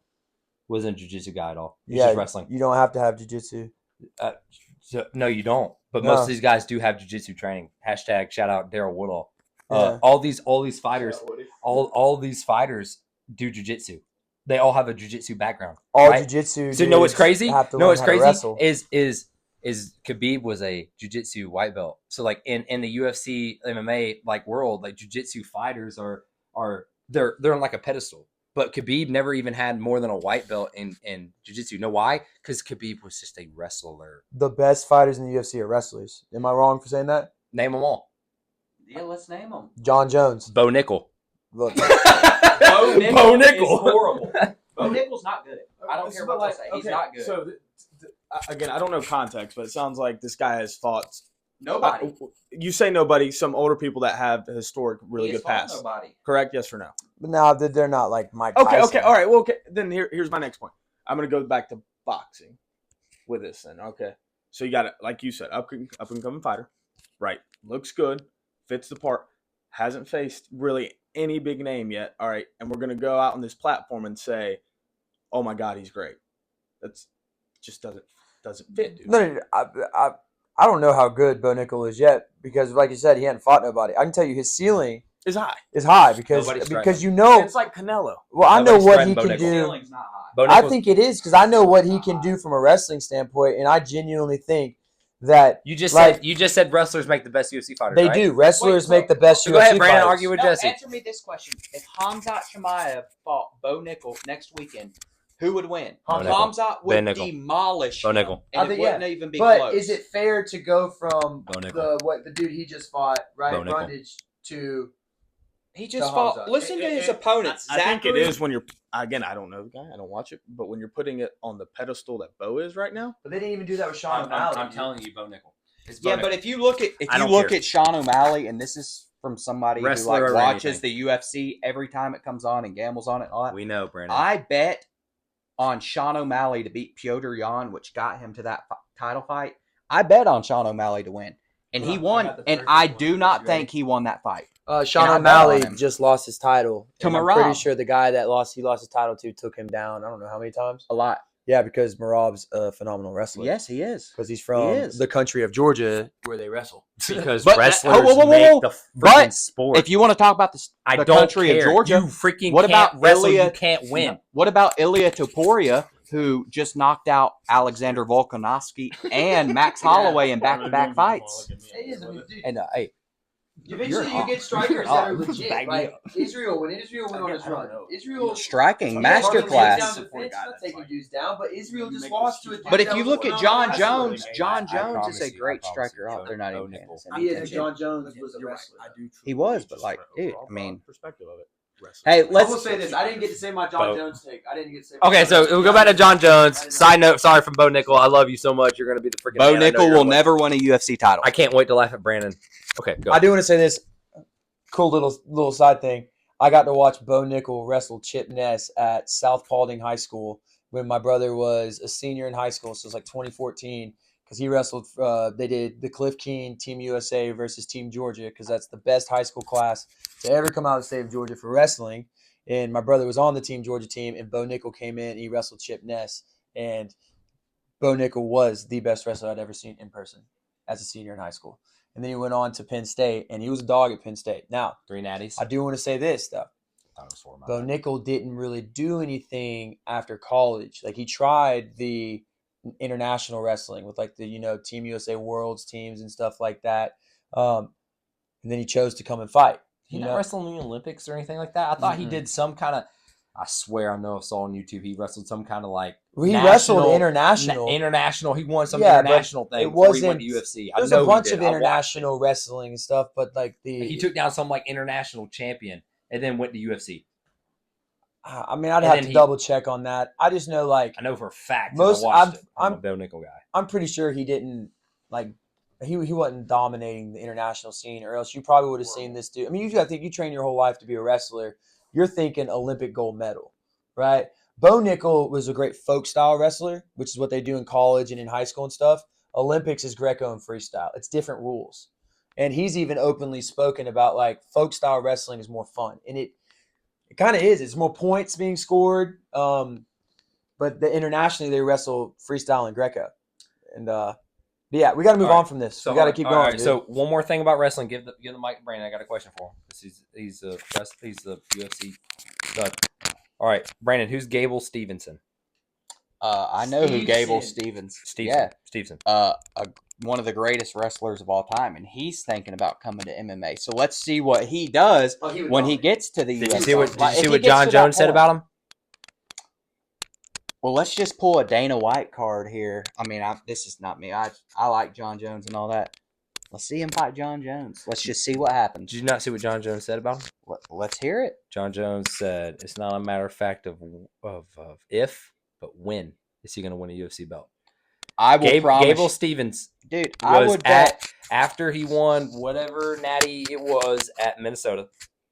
Wasn't a jiu-jitsu guy at all. He's Yeah, just wrestling. you don't have to have jiu-jitsu. No, you don't. But No. most of these guys do have jiu-jitsu training. Hashtag shout out Daryl Woodall. Yeah. All these fighters, all these fighters do jiu-jitsu. They all have a jiu-jitsu background. All right? jiu-jitsu. So you know what's dudes crazy? have to No, learn what's how to crazy wrestle. is Khabib was a jiu-jitsu white belt. So like in the UFC MMA like world, like jiu-jitsu fighters are they're on like a pedestal. But Khabib never even had more than a white belt in jiu-jitsu. You know why? Because Khabib was just a wrestler. The best fighters in the UFC are wrestlers. Am I wrong for saying that? Name them all. Yeah, let's name them. John Jones. Bo Nickal. Look, Bo Bo Nickal is Nickal. horrible. Bo Nickal's not good. I don't care what you say. He's not good. So again, I don't know context, but it sounds like this guy has fought. Nobody. You say nobody. Some older people that have a historic, really He has good fought past. Nobody. Correct? Yes or no? but now they're not like Mike Okay. Tyson. Okay. All right. Well, okay. Then here's my next point. I'm gonna go back to boxing with this. Then okay. So you got it, like you said, up and coming fighter, right? Looks good, fits the part. Hasn't faced really any big name yet. All right, and we're gonna go out on this platform and say, "Oh my God, he's great." That's just doesn't fit, dude. No, I don't know how good Bo Nickal is yet because, like you said, he hadn't fought nobody. I can tell you his ceiling It's high. is high because Nobody's you know. It's like Canelo. Well, I know Nobody's what he threatened Bo can Nickal. do. Ceiling's not high. Bo I Nickal's- think it is because I know what he can do from a wrestling standpoint, and I genuinely think that you just like- said wrestlers make the best UFC fighters. they right? do. Wrestlers Wait, so- make the best So UFC go ahead, Brandon. fighters. Argue with No, Jesse. answer me this question: if Hamzat Chimaev fought Bo Nickal next weekend, who would win? Bo Nickal. Hamzat would Ben Nickal. demolish Bo him, Nickal. and I it think, wouldn't even be But close. is it fair to go from Bo Nickal. the dude he just fought, right, Bo Nickal. Brundage, to He just to fought. Hamzat? Listen to his opponents. I think it Zachary- is when you're again. I don't know the guy. I don't watch it, but when you're putting it on the pedestal that Bo is right now, But they didn't even do that with Sean O'Malley. I'm telling you, Bo Nickal. It's Bo Yeah, Nickal. but if you look at I don't care. Sean O'Malley, and this is from somebody Wrestler who over like watches anything. the UFC every time it comes on and gambles on it and all that, we know, Brandon. I bet on Sean O'Malley to beat Piotr Jan, which got him to that title fight. I bet on Sean O'Malley to win, and he I won. got the And perfect I one. do not You ready? think he won that fight. Sean And I bet O'Malley on him. just lost his title. To and I'm Merab. pretty sure the guy that he lost his title to took him down. I don't know how many times. A lot. Yeah, because Merab's a phenomenal wrestler. Yes, he is. because he's from is. the country of Georgia where they wrestle. because But- wrestlers whoa, whoa, whoa, make whoa. the freaking But sport. If you want to talk about I the don't country care. of Georgia, You freaking what can't about wrestle. Ilya- You can't win. What about Ilya Topuria, who just knocked out Alexander Volkanovski and Max Holloway in back-to-back fights? And hey, Eventually, you get strikers that are legit. Like Israel, when Israel went on his run, Israel Striking Yeah, Harden lays down masterclass. defense, not taking dudes down, but Israel just lost to a dude. But if that you was look at phenomenal John wrestler. Jones, John I Jones promise is a you, great I promise striker. you, Oh, they're not Bo even paying Nickal. us any He is. attention. John Jones was a wrestler. He was, but like, dude, I mean, perspective of it. hey, I let's will say this: I didn't get to say my John Bo. Jones take. I didn't get to say. Okay, so we'll go back to John Jones. Side note, sorry from Bo Nickal. I love you so much. You're going to be the freaking Bo man. I know Nickal you're will gonna win. never win a UFC title. I can't wait to laugh at Brandon. Okay, go. I do want to say this cool little side thing. I got to watch Bo Nickal wrestle Chip Ness at South Paulding High School when my brother was a senior in high school. So it was like 2014 because he wrestled. They did the Cliff Keen Team USA versus Team Georgia because that's the best high school class to ever come out of the state of Georgia for wrestling. And my brother was on the Team Georgia team, and Bo Nickal came in and he wrestled Chip Ness. And Bo Nickal was the best wrestler I'd ever seen in person as a senior in high school. And then he went on to Penn State, and he was a dog at Penn State. Now, 3 natties. I do want to say this, though. Bo Nickal didn't really do anything after college. Like, he tried the international wrestling with, like, the, Team USA Worlds teams and stuff like that. And then he chose to come and fight. He not wrestled in the Olympics or anything like that? I thought he Mm-mm. did some kind of, I swear I know I saw on YouTube, he wrestled some kind of like He wrestled international. International. He won some Yeah, international but thing it before he went wasn't- to UFC. There's I know a bunch he of did. I watched international wrestling and stuff, but like it. He took down some like international champion and then went to UFC. I mean, I'd And have then to he- double check on that. I just know, like, I know for a fact. 'Cause I watched it. I'm a Bo Nickal guy. I'm pretty sure he didn't like he wasn't dominating the international scene, or else you probably would have seen this dude. I mean, you got to think you train your whole life to be a wrestler. You're thinking Olympic gold medal, right? Bo Nickal was a great folk style wrestler, which is what they do in college and in high school and stuff. Olympics is Greco and freestyle. It's different rules, and he's even openly spoken about like folk style wrestling is more fun, and it kind of is. It's more points being scored. But internationally they wrestle freestyle and Greco, and but yeah, we got to move All right. on from this. So We got to keep all going. right, Dude. so one more thing about wrestling. Give the mic to Brandon. I got a question for him. He's the UFC stud. All right, Brandon. Who's Gable Stevenson? I know who Gable Stevens. Yeah, Stevenson. one of the greatest wrestlers of all time, and he's thinking about coming to MMA. So let's see what he does when he gets to the Did you UFC. see what Like, if he gets John to that Jones said point- about him? Well, let's just pull a Dana White card here. I mean, this is not me. I like John Jones and all that. Let's see him fight John Jones. Let's just see what happens. Did you not see what John Jones said about him? Let's hear it. John Jones said it's not a matter of fact of if, but when is he going to win a UFC belt? I will promise. Gable Stevens, Dude, I was would bet. after he won whatever natty it was at Minnesota.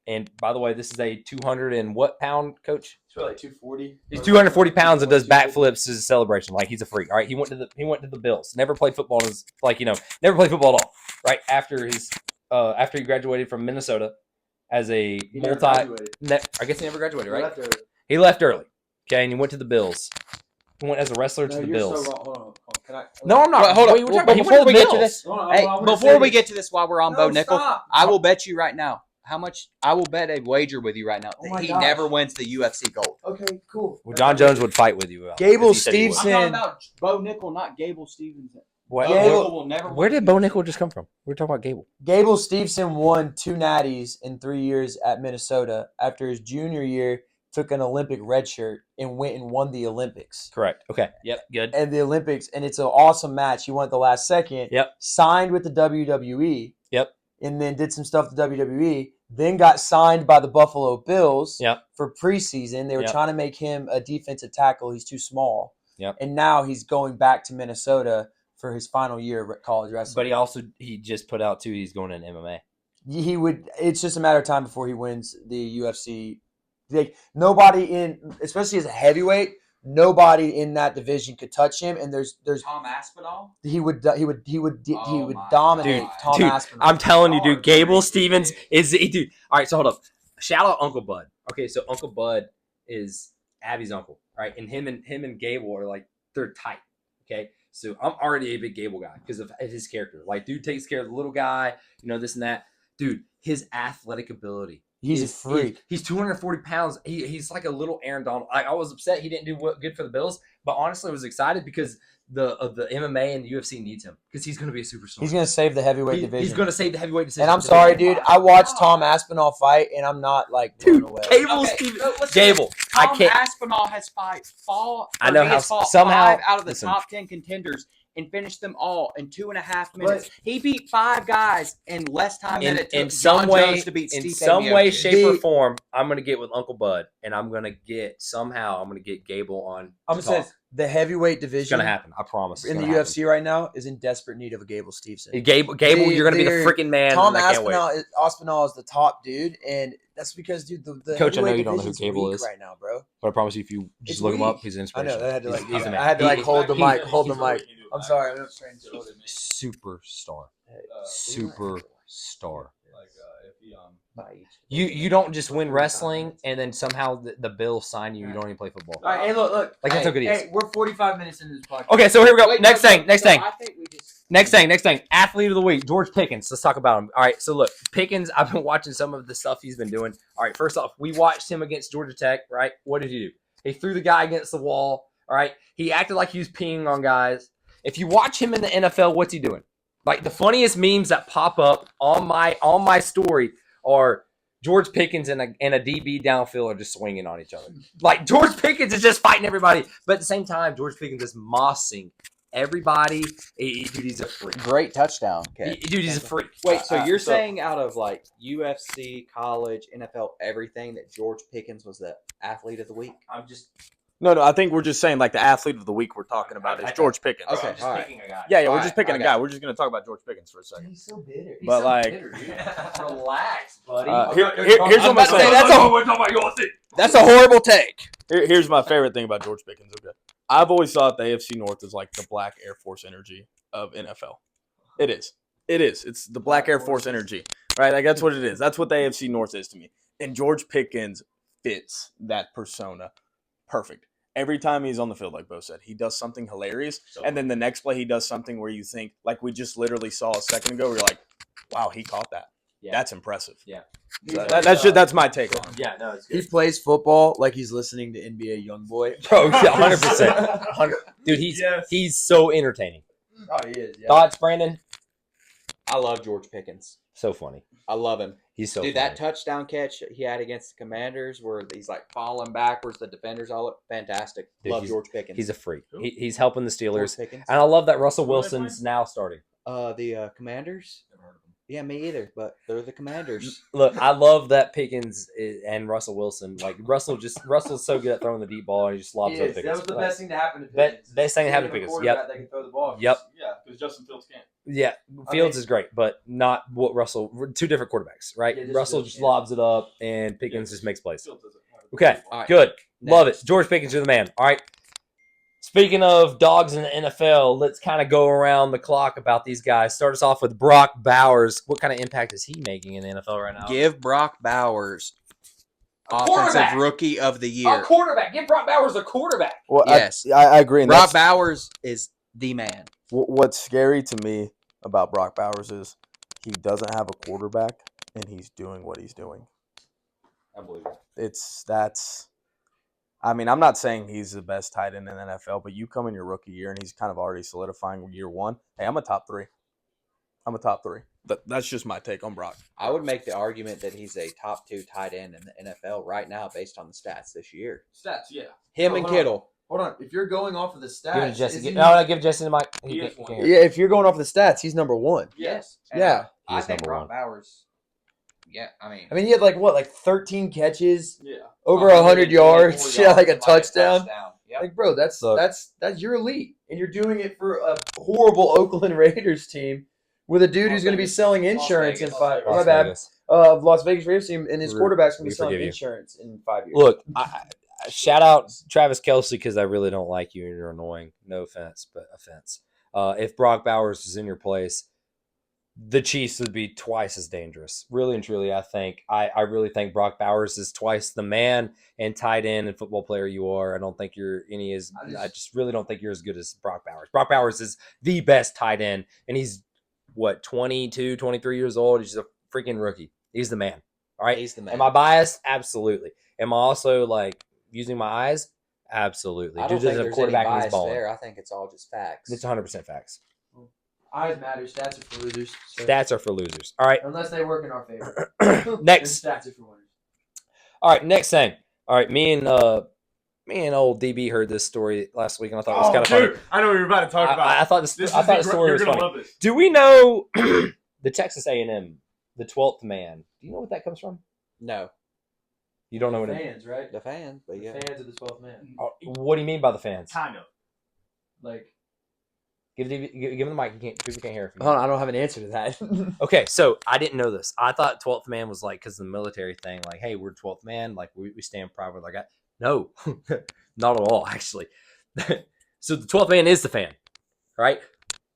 And by the way, this is a 200 and what pound coach? It's like 240. He's 240 pounds and does backflips as a celebration. Like he's a freak. All right. He went to the Bills. Never played football. Never played football at all. Right after he graduated from Minnesota as a I guess he never graduated. Right. He left early. Okay, and he went to the Bills. He went as a wrestler to the Bills. Hold on. Can I? No, I'm not. Well, hold What on. are you talking Well, about? He before went we to the get to Bills. this, Hold on, hey, I wanna before say we this. get to this, while we're on Bo Nickal, Stop. I will bet you right now. How much? I will bet a wager with you right now that my he gosh. never wins the UFC gold. Okay, cool. Well, John Jones would fight with you. Gable if he said he would. Stevenson. I'm talking about Bo Nickal, not Gable Stevenson. What? Bo Gable- Nickal will never. Where win did the Bo UFC. Nickal just come from? We were talking about Gable. Gable Stevenson won 2 natties in 3 years at Minnesota. After his junior year, took an Olympic red shirt and went and won the Olympics. Correct. Okay. Yep. Good. And the Olympics, and it's an awesome match. He won at the last second. Yep. Signed with the WWE. Yep. And then did some stuff with WWE. Then got signed by the Buffalo Bills. Yep. For preseason. They were Yep. trying to make him a defensive tackle. He's too small. Yep. And now he's going back to Minnesota for his final year of college wrestling. But he just put out too. He's going in MMA. He would. It's just a matter of time before he wins the UFC. Like nobody especially as a heavyweight, nobody in that division could touch him. And there's Tom Aspinall. he would Oh my dominate God. Tom Dude, Aspinall. I'm telling you, dude. Oh, Gable dude. Stevens is dude. All right, so hold up. Shout out Uncle Bud. Okay, so Uncle Bud is Abby's uncle, right? And him and Gable are like they're tight. Okay, so I'm already a big Gable guy because of his character. Like, dude takes care of the little guy, this and that. Dude, his athletic ability He's a freak. He's 240 pounds. He's like a little Aaron Donald. I was upset he didn't do good for the Bills, but honestly, I was excited because the MMA and the UFC needs him because he's going to be a superstar. He's going to save the heavyweight division. He's going to save the heavyweight division. And I'm sorry, dude. I watched Tom Aspinall fight, and I'm not like blown away. Gable. I Tom can't. Aspinall has I know how fought somehow 5 out of the listen. top 10 contenders and finished them all in 2.5 minutes. He beat 5 guys in less time than it took In some John way, Jones to beat in Steve some way, Miocic. shape, or form, I'm going to get with Uncle Bud, and I'm going to get Gable on. I'm saying the heavyweight division It's going to happen. I promise. in the UFC right now is in desperate need of a Gable Stevenson. Gable, you're going to be the freaking man. Tom I can't wait. Aspinall is the top dude, and that's because, dude, the Coach, I know heavyweight you don't know who division's Gable weak is. right now, bro. But I promise you, if you just It's look him up, weak. he's an I inspiration. know. I had to He's the man. I had to hold the mic. I'm I'm sorry. I'm just trying to hold it. Superstar. Superstar. Like if he You don't just win wrestling and then somehow the Bills sign you. You don't even play football. All right, hey, look. Like, that's how good he is. Hey, we're 45 minutes into this podcast. Okay, so here we go. Next thing. I think we just Next thing. Athlete of the week, George Pickens. Let's talk about him. All right, so look, Pickens, I've been watching some of the stuff he's been doing. All right, first off, we watched him against Georgia Tech, right? What did he do? He threw the guy against the wall, all right? He acted like he was peeing on guys. If you watch him in the NFL, what's he doing? Like, the funniest memes that pop up on my story are George Pickens and a DB downfield are just swinging on each other. Like, George Pickens is just fighting everybody. But at the same time, George Pickens is mossing everybody. Dude, he's a freak. great touchdown. Okay. Dude, he's a freak. Wait, so you're saying out of like UFC, college, NFL, everything that George Pickens was the athlete of the week? I'm just No, I think we're just saying like the athlete of the week we're talking about is George Pickens. Okay. I'm just all right. picking a guy. Yeah, we're All just right, picking a okay. guy. We're just going to talk about George Pickens for a second. He's so bitter. But, like- Relax, buddy. Here's what I'm about to say, saying. That's a horrible take. Here's my favorite thing about George Pickens. Okay, I've always thought the AFC North is like the Black Air Force energy of NFL. It is. It's the Black Air Force energy, right? Like that's what it is. That's what the AFC North is to me. And George Pickens fits that persona perfect. Every time he's on the field, like Bo said, he does something hilarious, and then the next play he does something where you think, like we just literally saw a second ago, where you're like, wow, he caught that. Yeah. That's impressive. Yeah. So that's my take on him. Yeah, no, it's He good. plays football like he's listening to NBA YoungBoy. Bro, yeah, 100%. Dude, he's so entertaining. Oh, he is. Yeah. Thoughts, Brandon? I love George Pickens. So funny. I love him. He's so Dude, funny. that touchdown catch he had against the Commanders where he's like falling backwards, the defenders all look fantastic. Dude, Love George Pickens. He's a freak. He's helping the George Steelers. Pickens. And I love that Russell Who are they Wilson's now starting. The Commanders? Yeah, me either, but they're the Commanders. Look, I love that Pickens and Russell Wilson. Like, Russell's so good at throwing the deep ball, and he just lobs up Pickens. That was the best thing to happen to Best Pickens. thing to Getting happen to a Pickens. quarterback Yep. that can throw the ball. Yep. Yeah, because Justin Fields can't. Yeah, Fields is great, but not what Russell. Two different quarterbacks, right? Yeah, just Russell Fields, just yeah. lobs it up, and Pickens just makes plays. Fields doesn't have a Okay, All right. good. Love it. Next. George Pickens, you're the man. All right. Speaking of dogs in the NFL, let's kind of go around the clock about these guys. Start us off with Brock Bowers. What kind of impact is he making in the NFL right now? Give Brock Bowers quarterback. Offensive Rookie of the Year. A quarterback. Give Brock Bowers a quarterback. Well, Yes. I agree. And Brock Bowers is the man. what's scary to me about Brock Bowers is he doesn't have a quarterback and he's doing what he's doing. Unbelievable. I mean, I'm not saying he's the best tight end in the NFL, but you come in your rookie year and he's kind of already solidifying year one. Hey, I'm a top three. That's just my take on Brock. I would make the argument that he's a top 2 tight end in the NFL right now based on the stats this year. Stats, yeah. Him Oh, and hold on. Kittle. Hold on. If you're going off of the stats, Give it to Jesse. isn't Give Jesse the mic. He is one. yeah, if you're going off of the stats, he's number one. Yes. Yeah. I He's think number Brock one. Bowers. Yeah, I mean he had like 13 catches, Yeah. over 100 yards, shit, like a touchdown. Yep. Like, bro, that's Look. you're elite, and you're doing it for a horrible Oakland Raiders team with a dude who's going to be selling insurance in 5. Las My bad. Vegas. Las Vegas Raiders team, and his We- quarterback's going to we be selling forgive you. insurance in 5 years. Look, I shout out Travis Kelce because I really don't like you and you're annoying. No offense, but offense. If Brock Bowers is in your place, the Chiefs would be twice as dangerous. Really and truly, I think. I really think Brock Bowers is twice the man and tight end and football player you are. I don't think you're any as. I just really don't think you're as good as Brock Bowers. Brock Bowers is the best tight end, and he's 22, 23 years old. He's a freaking rookie. He's the man. All right. He's the man. Am I biased? Absolutely. Am I also like using my eyes? Absolutely. I don't Dude, think there's a there's any quarterback and he's bias balling. there. I think it's all just facts. It's 100% facts. Eyes matter. Stats are for losers. So. Stats are for losers. All right. Unless they work in our favor. Next. Then stats are for winners. All right. Next thing. All right. Me and old DB heard this story last week, and I thought it was kind of funny. I know what you're about to talk about. I thought the story was funny. Love this. Do we know the Texas A&M, the 12th man? Do you know what that comes from? No, You don't know what it Fans, right? the fans, but yeah. Fans of the 12th man. What do you mean by the fans? Kind of. Like, Give him the mic. People can't hear it. hold on, I don't have an answer to that. Okay, so I didn't know this. I thought 12th man was like because the military thing, like, hey, we're 12th man, like we stand proud with our guy. No, not at all, actually. So the 12th man is the fan, right?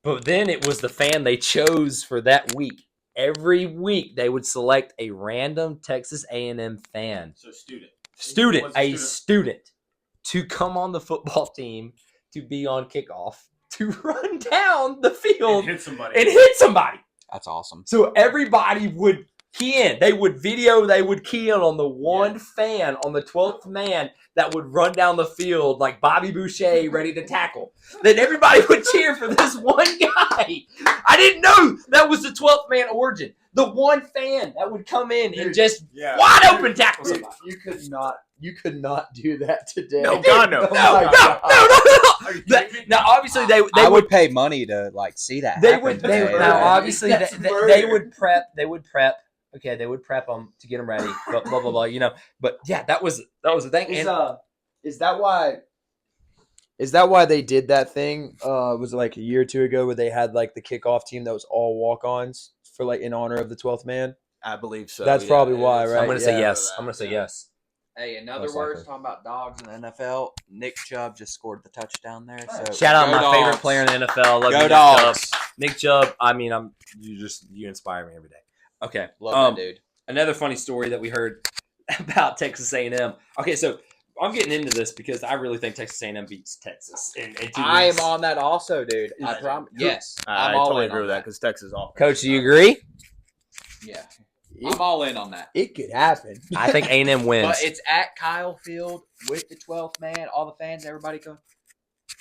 But then it was the fan they chose for that week. Every week they would select a random Texas A&M fan, So student student, to come on the football team to be on kickoff to run down the field hit somebody. and hit somebody. That's awesome. So everybody would key in. They would key in on the one fan, on the 12th man that would run down the field like Bobby Boucher ready to tackle. Then everybody would cheer for this one guy. I didn't know that was the 12th man origin. The one fan that would come in and just wide open tackle somebody. you could not do that today. No, God, no. No. Now, obviously, they I would would pay money to like see that. They happen would. today. Now, obviously, That's they murder. would prep. They would prep. Okay, they would prep them to get them ready. Blah blah blah. You know. But yeah, that was the thing. Is that why? Is that why they did that thing? Was it like a year or two ago where they had like the kickoff team that was all walk-ons for like in honor of the 12th man? I believe so. That's probably why, right? I'm gonna say Yeah. yes. I'm gonna say yes. Hey, in other Most words, likely. talking about dogs in the NFL, Nick Chubb just scored the touchdown there. So Shout out go my dogs. favorite player in the NFL. Love Go you, dogs. Nick Chubb. I mean, you inspire me every day. Okay. Love that dude. Another funny story that we heard about Texas A&M. Okay, so I'm getting into this because I really think Texas A&M beats Texas. In 2 I weeks. am on that also, dude. I Is- promise. Yes, I I'm all totally in agree on with that because Texas off. Coach, do you agree? Yeah, I'm all in on that. It could happen. I think A&M wins. But it's at Kyle Field with the 12th man, all the fans, everybody go.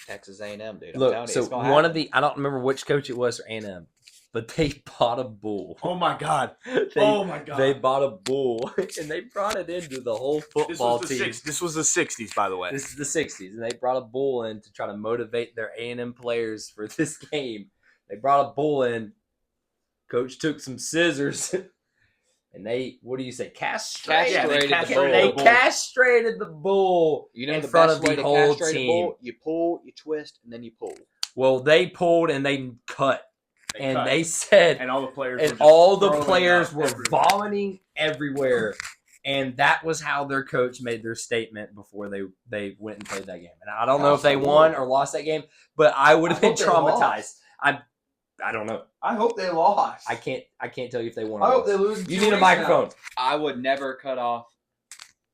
Texas A&M, dude. I'm telling Look, you, so it's gonna one happen. of the I don't remember which coach it was for A&M, but they bought a bull. Oh my God. They, my God. They bought a bull and they brought it into the whole football team. This was the 60s, by the way. This is the 60s, and they brought a bull in to try to motivate their A&M players for this game. They brought a bull in. Coach took some scissors, and they, what do you say, castrated? Yeah, they castrated They the bull. castrated the bull You know in the front best of way the to whole castrate a team. bull? You pull, you twist, and then you pull. Well, they pulled and they cut, and cut. they said, And all the players and were just all the throwing players up were everywhere. vomiting everywhere. And that was how their coach made their statement before they went and played that game. And I don't know if they won or lost that game, but I would have I been hope they traumatized. I don't know. I hope they lost. I can't tell you if they won or I lost. hope they lose. in You 2 need a weeks microphone. I would never cut off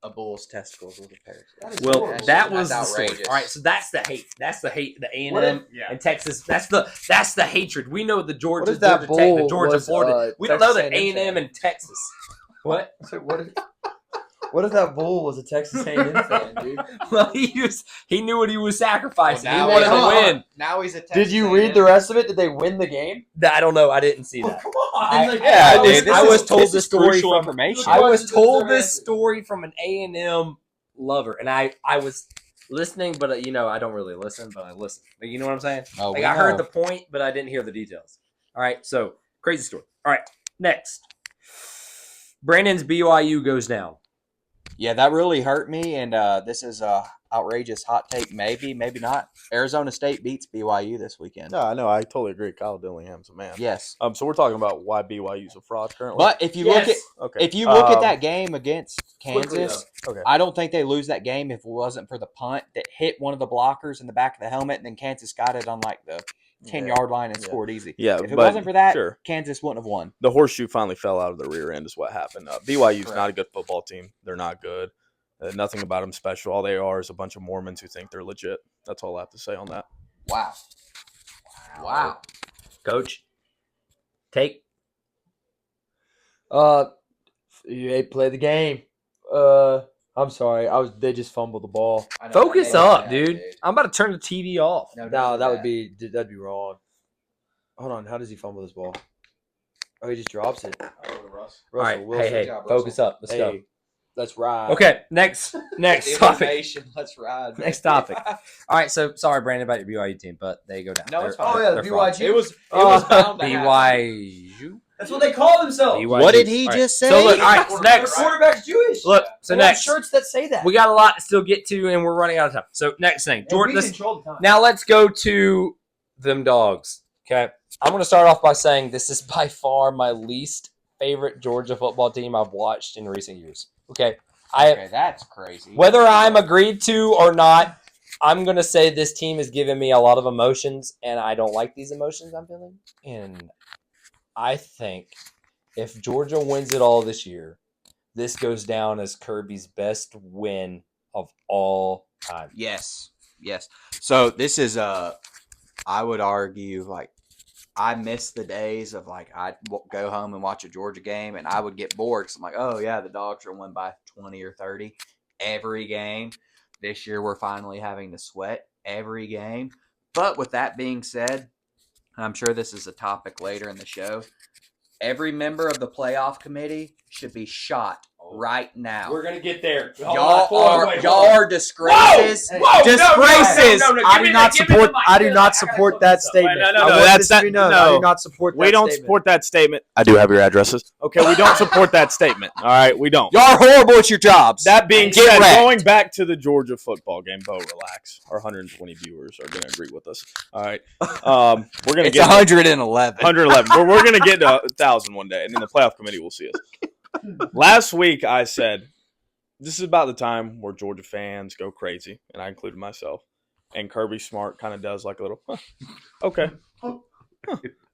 a bull's testicles with a pair. That is Well, horrible. that was the That's story. outrageous. All right, so that's the hate. That's the hate. The A What and if- M Yeah. and Texas. That's the hatred. We know the Georgia, What if that Georgia Tech, the bull Georgia, was, Florida. We don't know Texas that A and M and Texas. What? So what if that bull was a Texas A&M fan, dude? Well, he knew what he was sacrificing. Well, he wanted now to win. Now he's a Texas Did you read the rest of it? Did they win the game? I don't know. I didn't see that. Come on. I- Like, Yeah, I was- dude. I was told this this is story crucial from- information. I was Questions told are this answered. story from an A&M lover, and I was listening, but I don't really listen, but I listen. Like, you know what I'm saying? Oh, Like we I heard know. the point, but I didn't hear the details. All right, so crazy story. All right, next, Brandon's BYU goes down. Yeah, that really hurt me, and this is a outrageous hot take. Maybe, maybe not. Arizona State beats BYU this weekend. No, I know. I totally agree. Kyle Dillingham's a man. Yes, So we're talking about why BYU's a fraud currently. but if you look at Okay. that game against Quickly, Kansas, okay. I don't think they lose that game if it wasn't for the punt that hit one of the blockers in the back of the helmet, and then Kansas got it on like the 10-yard line and Yeah. scored easy. Yeah, If it but- wasn't for that, sure. Kansas wouldn't have won. The horseshoe finally fell out of the rear end is what happened. BYU's Correct. not a good football team. They're not good. Nothing about them special. All they are is a bunch of Mormons who think they're legit. That's all I have to say on that. Wow. Wow. Coach, take. They play the game. I'm sorry. They just fumbled the ball. I know, Focus I know up, that, dude. I'm about to turn the TV off. No, No, don't do that'd be wrong. Hold on. How does he fumble this ball? Oh, he just drops it. All Russell right, Wilson. hey, job, focus up. Let's go. Hey, let's ride. Okay, next The topic. innovation, let's ride. Next topic. All right, so sorry, Brandon, about your BYU team, but they go down. No, it's They're- fine. Oh yeah, they're the fraud. BYG. It was bound to happen. BYU. That's what they call themselves. BYU. What did he All right, just say? So look, all right, so Their next. quarterback's Jewish. Look, so They have next. shirts that say that. We got a lot to still get to, and we're running out of time. So next thing, And Jordan. we Let's, control the time. now let's go to them dogs. Okay, I'm going to start off by saying this is by far my least favorite Georgia football team I've watched in recent years. Okay, Okay, that's crazy. whether I'm agreed to or not, I'm going to say this team has given me a lot of emotions, and I don't like these emotions I'm feeling. And I think if Georgia wins it all this year, this goes down as Kirby's best win of all time. Yes. So this is I would argue like I miss the days of like I'd go home and watch a Georgia game and I would get bored because I'm like, oh yeah, the dogs are won by 20 or 30 every game. This year we're finally having to sweat every game. But with that being said, and I'm sure this is a topic later in the show, every member of the playoff committee should be shot right now. We're gonna get there. Y'all are disgraces. Disgraces. I do not support. I do not support that statement. No, I no, want that's this to not. be known. No, I do not support that we don't statement. support that statement. I do have your addresses. Okay, we don't support that statement. All right, we don't. Y'all are horrible at your jobs. That being Get said, wrecked. going back to the Georgia football game, Bo, relax. Our 120 viewers are going to agree with us. All right, we're going to It's get 111. 111. We're going to get to 1,000 one day, and then the playoff committee will see us. Last week, I said this is about the time where Georgia fans go crazy, and I included myself. And Kirby Smart kind of does like a little, okay,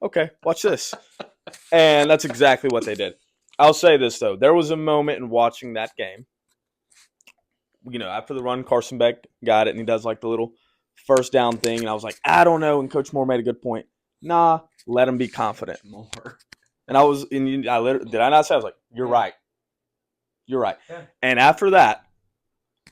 okay, watch this. And that's exactly what they did. I'll say this, though. There was a moment in watching that game, you know, after the run, Carson Beck got it, and he does like the little first down thing. And I was like, I don't know. And Coach Moore made a good point. Nah, let him be confident. More. And I was, and I literally, did I not say? I was like, you're right. You're right. Yeah. And after that,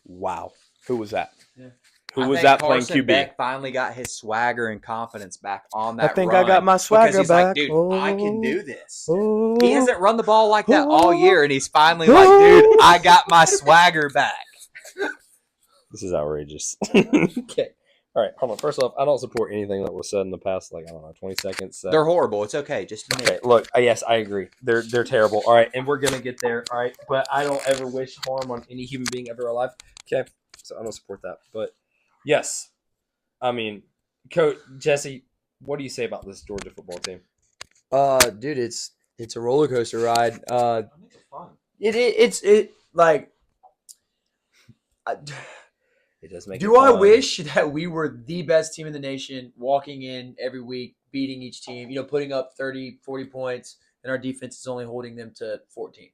wow. Who was that? Yeah. Who I was think that playing Carson QB? Beck finally got his swagger and confidence back on that I think run I got my because swagger he's back. like, dude, I can do this. Oh. He hasn't run the ball like that all year, and he's finally like, dude, I got my swagger back. This is outrageous. Okay. All right, hold on. First off, I don't support anything that was said in the past, like, I don't know, 20 seconds. So. They're horrible. It's okay. Just admit Okay, it. look, yes, I agree. They're terrible. All right, and we're going to get there. All right, but I don't ever wish harm on any human being ever alive. Okay, so I don't support that. But, yes, I mean, Coach Jesse, what do you say about this Georgia football team? Dude, it's a roller coaster ride. Fun. It's like. It does make Do it I fun. wish that we were the best team in the nation, walking in every week, beating each team, putting up 30, 40 points, and our defense is only holding them to 14?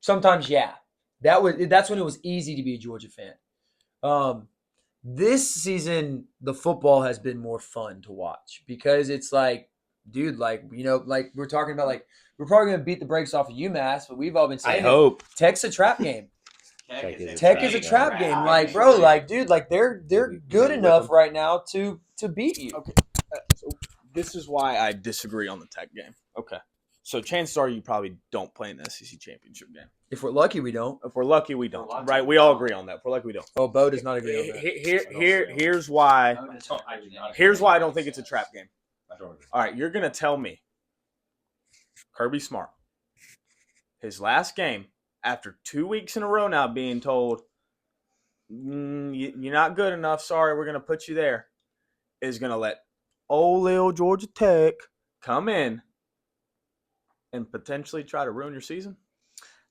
Sometimes, yeah. That's when it was easy to be a Georgia fan. This season, the football has been more fun to watch because it's like, dude, like we're talking about, like, we're probably going to beat the brakes off of UMass, but we've all been saying I hope. Tech's a trap game. Tech is Tech is a trap game. Like, bro, like, dude, like they're good enough right now to beat you. Okay. So this is why I disagree on the Tech game. Okay. So chances are you probably don't play in the SEC championship game. If we're lucky, we don't. If we're lucky, we don't. We're lucky. Right? We all agree on that. If we're lucky, we don't. Oh, Bo does not agree on that. Here's why. Here's why I don't think it's a trap game. I don't agree. All right, you're gonna tell me Kirby Smart, his last game after 2 weeks in a row now being told you're not good enough. Sorry, we're gonna put you there. Is gonna let old little Georgia Tech come in and potentially try to ruin your season?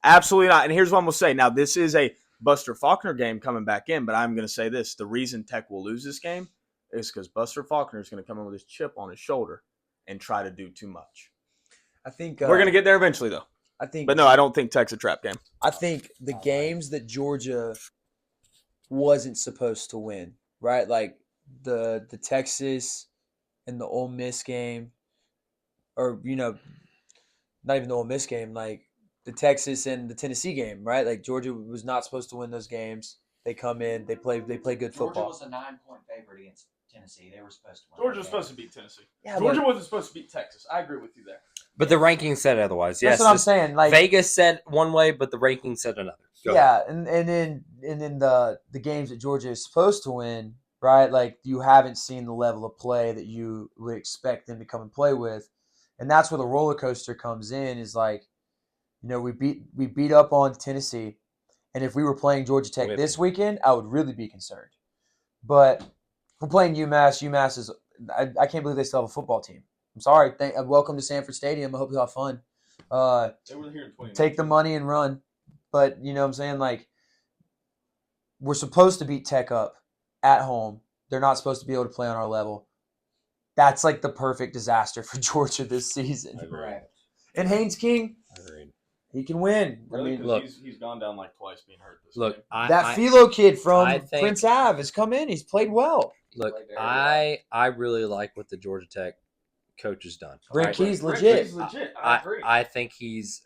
Absolutely not. And here's what I'm gonna say. Now, this is a Buster Faulkner game coming back in, but I'm gonna say this: the reason Tech will lose this game is because Buster Faulkner is gonna come in with his chip on his shoulder and try to do too much. I think We're gonna get there eventually, though. But no, I don't think Tech's a trap game. I think the games that Georgia wasn't supposed to win, right? Like the Texas and the Ole Miss game, or not even the Ole Miss game, like the Texas and the Tennessee game, right? Like Georgia was not supposed to win those games. They come in, they play good Georgia football. was a 9-point favorite against Tennessee. They were supposed to win. Georgia was that supposed game. to beat Tennessee. Yeah, Georgia but wasn't supposed to beat Texas. I agree with you there. But the rankings said otherwise. Yes, that's what I'm saying. Like Vegas said one way, but the rankings said another. Go ahead. yeah, and then the games that Georgia is supposed to win, right? Like you haven't seen the level of play that you would expect them to come and play with, and that's where the roller coaster comes in. Is like, we beat up on Tennessee, and if we were playing Georgia Tech Whipped this them. weekend, I would really be concerned. But if we're playing UMass. UMass is I can't believe they still have a football team. I'm sorry. Welcome to Sanford Stadium. I hope you have fun. They were here in 2019. Take the money and run. But you know what I'm saying? Like, we're supposed to beat Tech up at home. They're not supposed to be able to play on our level. That's like the perfect disaster for Georgia this season. Correct. And Haynes King, Agreed. he can win. Really? I mean, look- he's gone down like twice being hurt this Look, game. that Philo kid from I think- Prince Ave has come in. He's played well. Look, Played very well. I really like what the Georgia Tech coach has done. Brent Right? Key's Brent legit. Key's legit. I agree. I think he's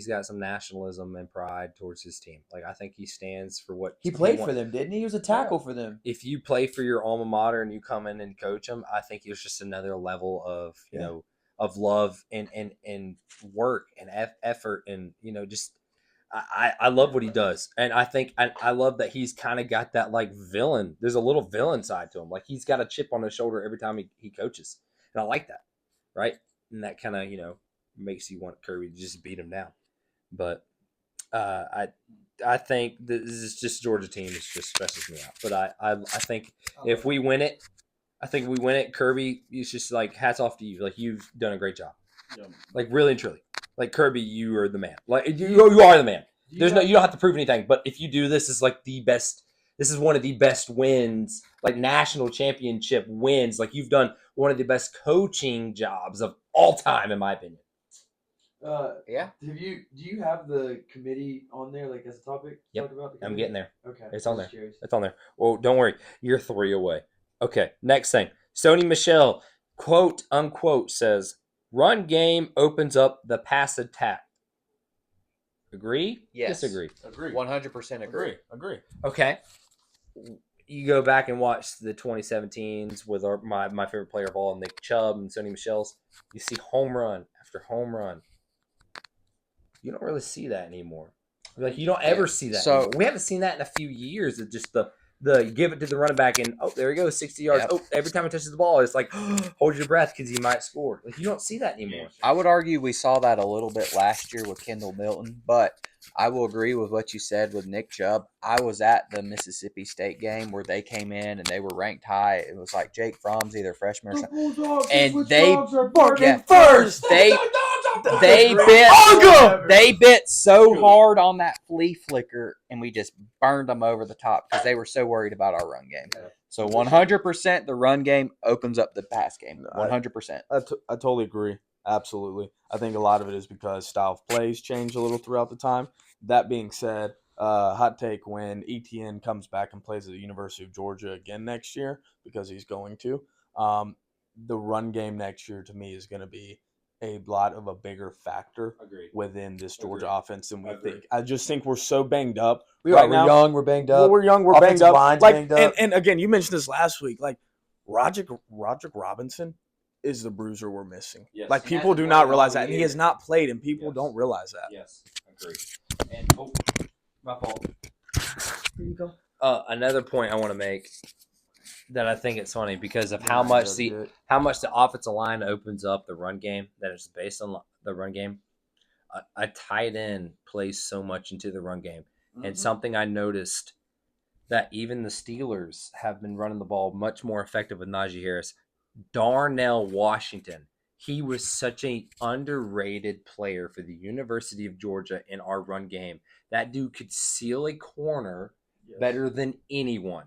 got some nationalism and pride towards his team. Like I think he stands for what He played for wants. them, didn't he? He was a tackle for them. If you play for your alma mater and you come in and coach them, I think it's just another level of of love and work and effort and just I love what he does, and I think I love that he's kind of got that like villain. There's a little villain side to him. Like he's got a chip on his shoulder every time he coaches, and I like that, right? And that kind of makes you want Kirby to just beat him down. But I think this is just Georgia team. It just stresses me out. But I think if we win it, Kirby, it's just like hats off to you. Like you've done a great job. Yeah. Like really and truly. Like Kirby, you are the man. Like you are the man. You don't have to prove anything. But if you do this, is like the best. This is one of the best wins, like national championship wins. Like you've done one of the best coaching jobs of all time, in my opinion. Yeah. Do you have the committee on there, like as a topic? Yep. I'm getting there. Okay. It's on there. It's on there. Well, don't worry. You're 3 away. Okay, next thing. Sony Michelle, quote unquote, says, run game opens up the pass attack. Agree? Yes. Disagree? Agree. 100% agree. Agree. Okay. You go back and watch the 2017s with my favorite player of all, Nick Chubb and Sony Michelle's. You see home run after home run. You don't really see that anymore. Like you don't ever see that. So- anymore. We haven't seen that in a few years. It's just the give it to the running back and there he goes, 60 yards. Yep. Oh, every time he touches the ball, it's like hold your breath because he might score. Like you don't see that anymore. I would argue we saw that a little bit last year with Kendall Milton, but I will agree with what you said with Nick Chubb. I was at the Mississippi State game where they came in and they were ranked high. It was like Jake Fromm's either freshman or something. And they first. They bit so hard on that flea flicker, and we just burned them over the top because they were so worried about our run game. So 100% the run game opens up the pass game. 100%. I totally agree. Absolutely. I think a lot of it is because style of plays change a little throughout the time. That being said, hot take, when ETN comes back and plays at the University of Georgia again next year, because he's going to, the run game next year to me is going to be a lot of a bigger factor Agreed. within this Georgia Agreed. offense than we Agreed. think. I just think we're so banged up. We're now. young. We're banged up. Well, we're young. We're banged Offensive up. line's Like, banged up. And again, you mentioned this last week. Like, Roderick Robinson is the bruiser we're missing. Yes. Like, He people hasn't do played not all realize that. And he year. has not played, and people Yes. don't realize that. Yes, agreed. And my fault. Here you go. Another point I want to make that I think it's funny because of how much the offensive line opens up the run game that is based on the run game. A tight end plays so much into the run game, and something I noticed that even the Steelers have been running the ball much more effective with Najee Harris. Darnell Washington, he was such an underrated player for the University of Georgia in our run game. That dude could seal a corner better than anyone.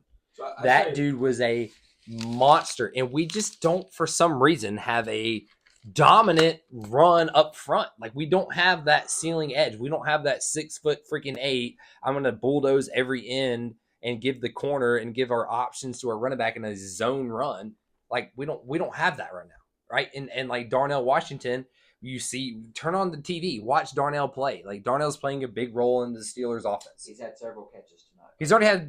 That dude was a monster, and we just don't, for some reason, have a dominant run up front. Like we don't have that ceiling edge. We don't have that 6'8". I'm gonna bulldoze every end and give the corner and give our options to our running back in a zone run. Like we don't have that right now, right? And like Darnell Washington, You see, turn on the TV, watch Darnell play. Like Darnell's playing a big role in the Steelers' offense. He's had several catches tonight. He's already had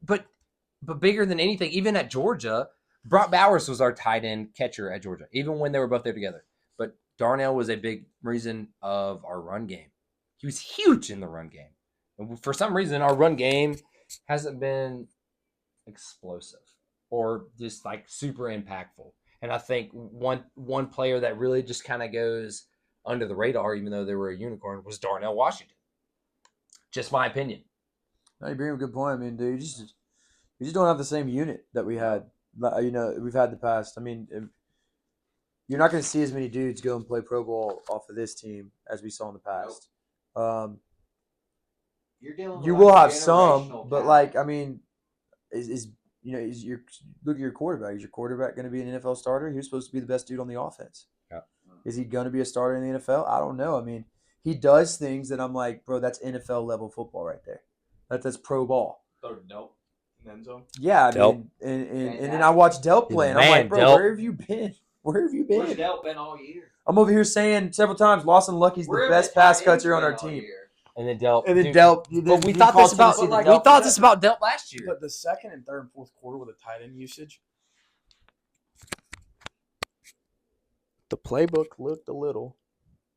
but bigger than anything. Even at Georgia, Brock Bowers was our tight end catcher at Georgia, even when they were both there together. But Darnell was a big reason of our run game. He was huge in the run game. And for some reason, our run game hasn't been explosive or just like super impactful. And I think one player that really just kind of goes under the radar, even though they were a unicorn, was Darnell Washington. Just my opinion. No, you bring up a good point. I mean, dude, you just don't have the same unit that we had. We've had in the past. I mean, you're not going to see as many dudes go and play Pro Bowl off of this team as we saw in the past. You're dealing You with will like have some, generational but talent. like, I mean, is your look at your quarterback? Is your quarterback going to be an NFL starter? He was supposed to be the best dude on the offense. Yeah. Is he going to be a starter in the NFL? I don't know. I mean, he does things that I'm like, bro, that's NFL level football right there. That's pro ball. Third Delp in the end zone. Yeah, I Delp. mean, and then I watched Delp play, and I'm Man, like, bro, Delp. where have you been? Where have you Where's been? Delp been all year? I'm over here saying several times, Lawson Lucky's the Where have best the pass tight ends catcher on been our all team. year? And then Delp. And then dude, Delp. But we thought this about Delp last year. But the second and third and fourth quarter with the tight end usage, the playbook looked a little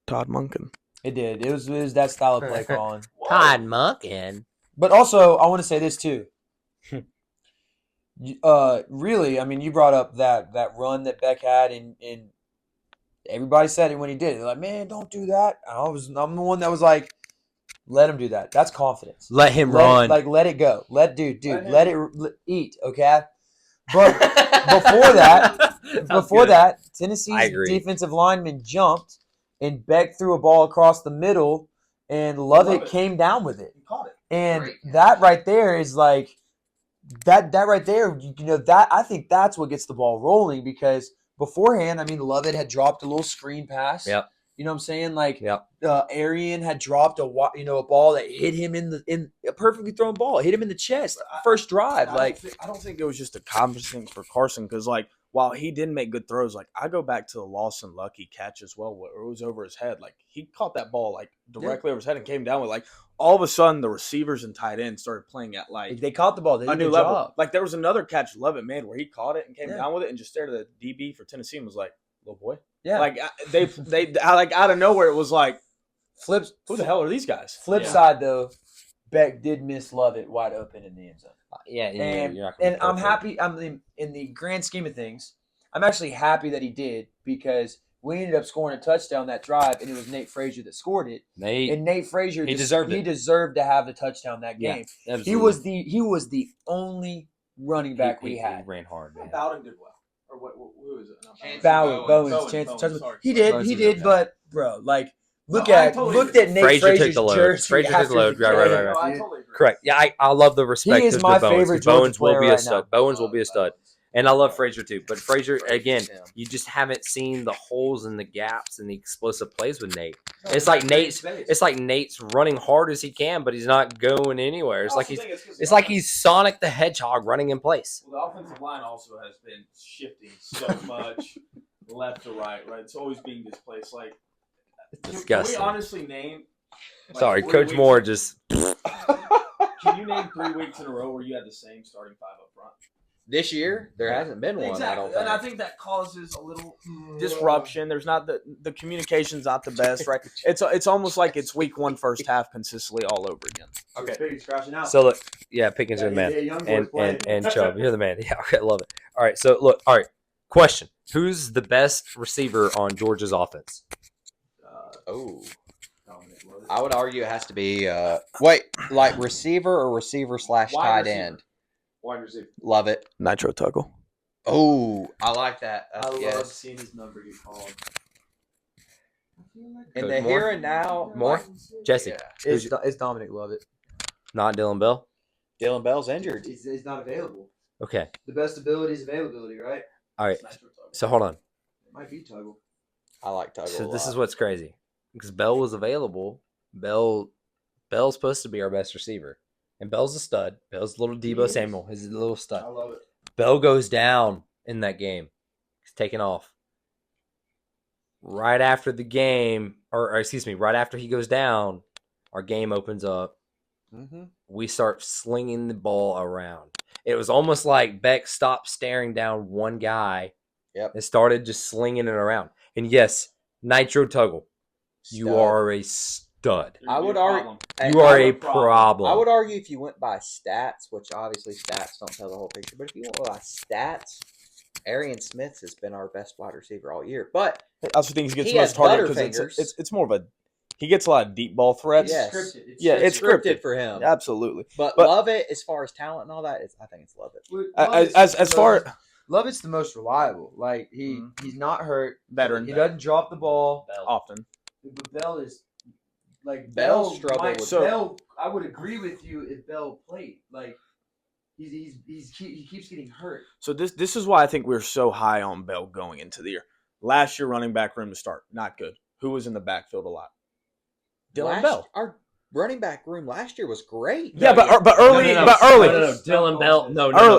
Todd Monken. It did. It was that style of play calling. Todd Monken. But also, I want to say this too. Really, I mean, you brought up that run that Beck had, and everybody said it when he did it. They're like, man, don't do that. I'm the one that was like, let him do that. That's confidence. Let him run. Let it go. Let it eat. Okay. But before that, Tennessee's defensive lineman jumped, and Beck threw a ball across the middle, and Lovett came down with it. He caught it. And Great. that right there is like that right there, that I think that's what gets the ball rolling, because beforehand, I mean, Lovett had dropped a little screen pass. Yep. You know what I'm saying? Like, Yep. Arian had dropped a ball that hit him in a perfectly thrown ball, hit him in the chest, first drive. I don't think it was just a confidence thing for Carson, because like while he didn't make good throws, like I go back to the Lawson Lucky catch as well, where it was over his head. Like he caught that ball like directly over his head and came down with like all of a sudden the receivers and tight ends started playing at like they caught the ball. They did a a new good level. job. Like there was another catch Lovett made where he caught it and came Yeah. down with it and just stared at the DB for Tennessee and was like, "Little boy." Yeah. Like they like out of nowhere it was like, Flip "Who the hell are these guys?" side though, Beck did miss Lovett wide open in the end zone. Yeah, And, you're not gonna be I'm perfect. happy. I'm in the grand scheme of things, I'm actually happy that he did, because we ended up scoring a touchdown that drive, and it was Nate Frazier that scored it. And Nate Frazier, he deserved it. He deserved to have the touchdown that Yeah, game. absolutely. He was the only running back we had. He ran hard, man. Bowden did well. Or what? Who is it? Not Chance Bowden. Bowens, chance of touchdown. He did, Bowens was did, okay. but bro, like looked No, I at totally Nate Frazier took Frazier's the load. jersey. Frazier took the after load. the Right, game. No, I dude. totally agree. Correct. Yeah, I love the respect. He is to my Bowens. favorite Georgia Bowens will be player a right stud. now. Bowens will be a stud. And I love Frazier too. But Frazier, again, you just haven't seen the holes and the gaps and the explosive plays with Nate. It's like Nate's running hard as he can, but he's not going anywhere. It's like he's Sonic the Hedgehog running in place. Well, the offensive line also has been shifting so much left to right. It's always being displaced. Like, Disgusting. Can we honestly name? Like, Sorry, 3 Coach weeks- Moore just Can you name 3 weeks in a row where you had the same starting five up front? This year, there hasn't been one. I don't think. And I think that causes a little disruption. There's not the communication's not the best, right? It's almost like it's week 1 first half consistently all over again. Okay, scratching out. so look. Yeah, Pickens are the man, and Chubb, you're the man. Yeah, okay, love it. All right, so look. All right, question: who's the best receiver on Georgia's offense? I would argue it has to be like receiver or receiver / Wide tight receiver. end. Wide receiver. Love it. Nitro Tuggle. Oh, I like that. That's yes. seeing his number get called. In Coach the Moore? here and now, More? Jesse, Yeah. It's Dominic Lovett. not Dylan Bell. Dylan Bell's injured. He's not available. Okay, The best ability is availability, right? all right. So hold on. It might be Tuggle. I like Tuggle. So a this lot. is what's crazy because Bell was available. Bell's supposed to be our best receiver, and Bell's a stud. Bell's little Debo Samuel. He's a little stud. love it. Bell goes down in that game. He's taken off. right after the game, or excuse me, right after he goes down, our game opens up. Mm-hmm. We start slinging the ball around. It was almost like Beck stopped staring down one guy and started just slinging it around. And yes, Nitro Tuggle, you are a stud. I would argue You are a problem. I would argue if you went by stats, which obviously stats don't tell the whole picture, but if you went by stats, Arian Smith has been our best wide receiver all year. But I also think he gets he most has targeted because it's more of a he gets a lot of deep ball threats. Yes. It's scripted for him. Absolutely. But Lovett, as far as talent and all that, I think it's Lovett. As far Lovett's the most reliable. Like he's not hurt. Veteran. He doesn't drop the ball often. But Bell is like Bell Bell struggled with Bell. I would agree with you if Bell played. Like he keeps getting hurt. So this is why I think we're so high on Bell going into the year. Last year, running back room to start, not good. Who was in the backfield a lot? Dylan Bell. Our running back room last year was great. Yeah, but early. Dylan Bell.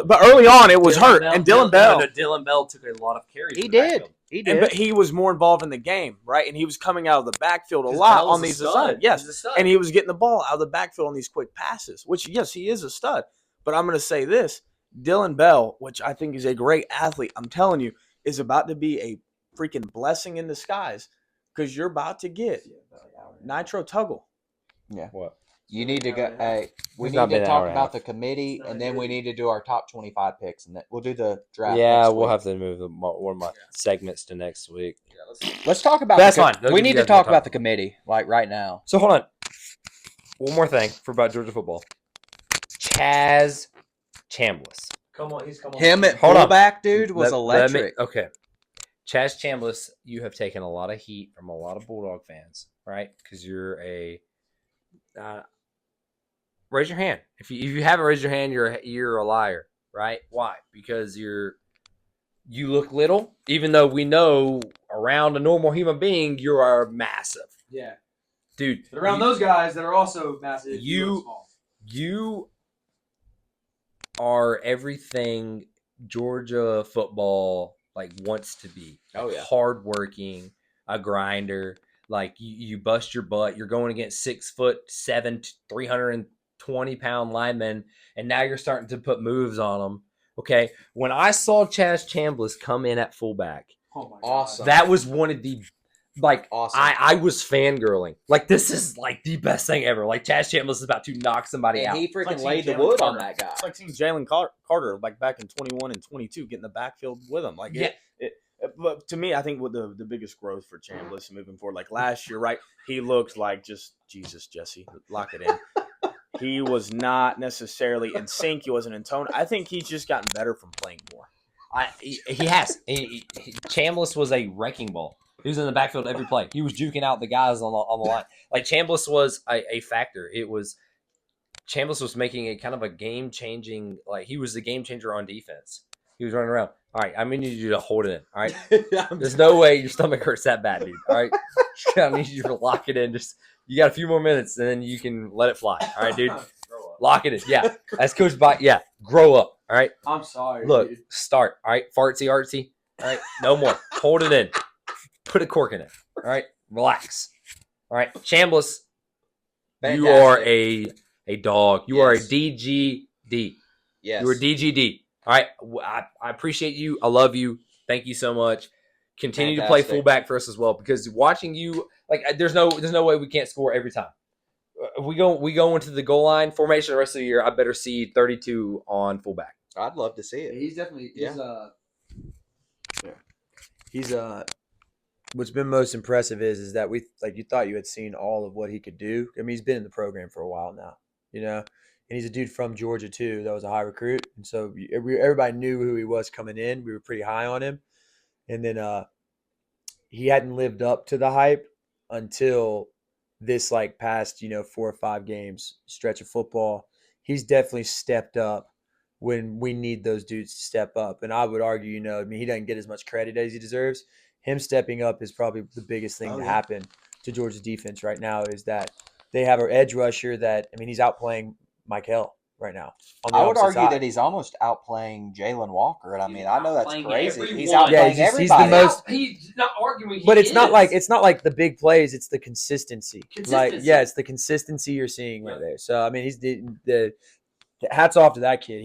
But early on, it was hurt, and Dylan Bell. Dylan Bell took a lot of carries. He did. He did. But he was more involved in the game, right? And he was coming out of the backfield a lot on these assignments. Yes, and he was getting the ball out of the backfield on these quick passes, which, yes, he is a stud. But I'm going to say this. Dylan Bell, which I think is a great athlete, I'm telling you, is about to be a freaking blessing in disguise because you're about to get Nitro Tuggle. Yeah. What? You need to go. Hey, we It's need not been to an hour talk and a about half. the committee, and then we need to do our top 25 picks, and then we'll do the draft. Yeah, next we'll week. have to move one of my segments to next week. Let's talk about. That's fine. They'll We give need you to guys more talk time. about the committee, like right now. So hold on. One more thing for about Georgia football. Chaz Chambliss. He's come on. Him at Hold on. fullback, dude, was Let me- electric. okay. Chaz Chambliss, you have taken a lot of heat from a lot of Bulldog fans, right? Because you're a raise your hand. If you haven't raised your hand, you're a liar, right? Why? Because you look little, even though we know around a normal human being you are massive, Yeah. dude. But around those guys that are also massive, You- look small. You are everything Georgia football wants to be. Oh, yeah. Hardworking, a grinder. Like you bust your butt. You're going against 6'7", 320-pound linemen, and now you're starting to put moves on them. Okay, when I saw Chaz Chambliss come in at fullback, Oh my Awesome. God. that was one of the Awesome. I was fangirling. This is the best thing ever. Chaz Chambliss is about to knock somebody and out. he freaking like laid the seeing wood Jalen on that guy. It's like seeing Jalen Carter back in 21 and 22 getting the backfield with him. But to me, I think what the biggest growth for Chambliss moving forward, last year, right? He looked like just Jesus, Jesse, lock it in. He was not necessarily in sync. He wasn't in tone. I think he's just gotten better from playing more. He has. Chambliss was a wrecking ball. He was in the backfield every play. He was juking out the guys on the line. Chambliss was a factor. Chambliss was making a kind of a game changing. He was the game changer on defense. He was running around. All right, I'm gonna need you to hold it in. All right, there's no way your stomach hurts that bad, dude. All right, I need you to lock it in. You got a few more minutes, and then you can let it fly. All right, dude. Lock it in. Yeah, as Coach Bot. Yeah, grow up. All right. I'm sorry. Look, dude. start. All right, fartsy artsy. All right, no more. Hold it in. Put a cork in it. All right, relax. All right, Chambliss, you are a dog. You are a DGD. Yes. You are DGD. All right, I appreciate you. I love you. Thank you so much. Continue to play Fantastic. fullback for us as well, because watching you, there's no way we can't score every time. We go into the goal line formation the rest of the year. I better see 32 on fullback. I'd love to see it. He's definitely He's what's been most impressive is that you thought you had seen all of what he could do. I mean, he's been in the program for a while now, and he's a dude from Georgia too. That was a high recruit, and so everybody knew who he was coming in. We were pretty high on him, and then he hadn't lived up to the hype until this past 4 or 5 games stretch of football. He's definitely stepped up when we need those dudes to step up. And I would argue, he doesn't get as much credit as he deserves. Him stepping up is probably the biggest thing to happen to Georgia's defense right now, is that they have an edge rusher that, he's outplaying Nickal. right now. On the I would opposite argue side. that he's almost outplaying Jalen Walker, and I mean, I know that's outplaying crazy. He's everyone. outplaying Yeah, he's the everybody. most- He's not arguing. But he it's not like the big plays. It's the consistency. Like, Consistency. yeah, it's the consistency you're seeing right there. So I mean, he's the hats off to that kid.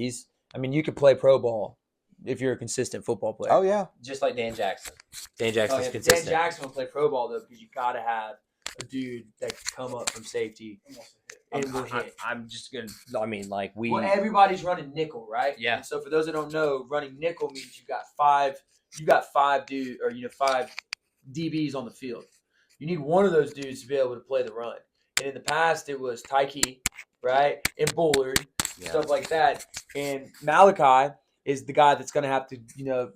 I mean, you could play pro ball if you're a consistent football player. Oh yeah, just like Dan Jackson. Dan Oh, Jackson's yeah, consistent. Dan Jackson will play pro ball though, because you got to have a dude that can come up from safety and will hit. I'm just gonna. I mean, like Well, everybody's running nickel, right? Yeah. And so for those that don't know, running nickel means you got five five DBs on the field. You need one of those dudes to be able to play the run. And in the past, it was Tyke, right, and Bullard, stuff like that. And Malachi is the guy that's going to have to, you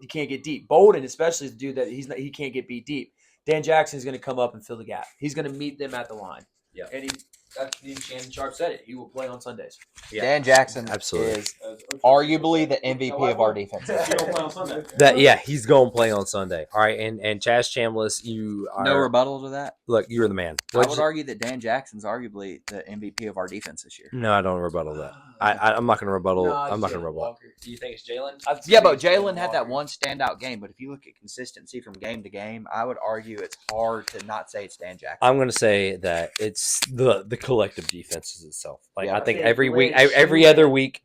can't get deep. Bolden, especially, is the dude that he can't get beat deep. Dan Jackson is going to come up and fill the gap. He's going to meet them at the line. Yeah. And Shannon Sharp said it. He will play on Sundays. Yeah. Dan Jackson Absolutely. is arguably the MVP of our defense. You don't play on Sunday. He's going to play on Sunday. All right, and Chaz Chambliss, you are No rebuttal to that. look. You're the man. I would argue that Dan Jackson's arguably the MVP of our defense this year. No, I don't rebuttal that. I'm not going to rebuttal. No, I'm not it's going to Jalen rebuttal. Walker. Do you think it's Jalen? Yeah, but Jalen had that one standout game. But if you look at consistency from game to game, I would argue it's hard to not say it's Dan Jackson. I'm going to say that it's the collective defenses itself. Like Yeah. I think Yeah, every week, Lynch, every Lynch. other week,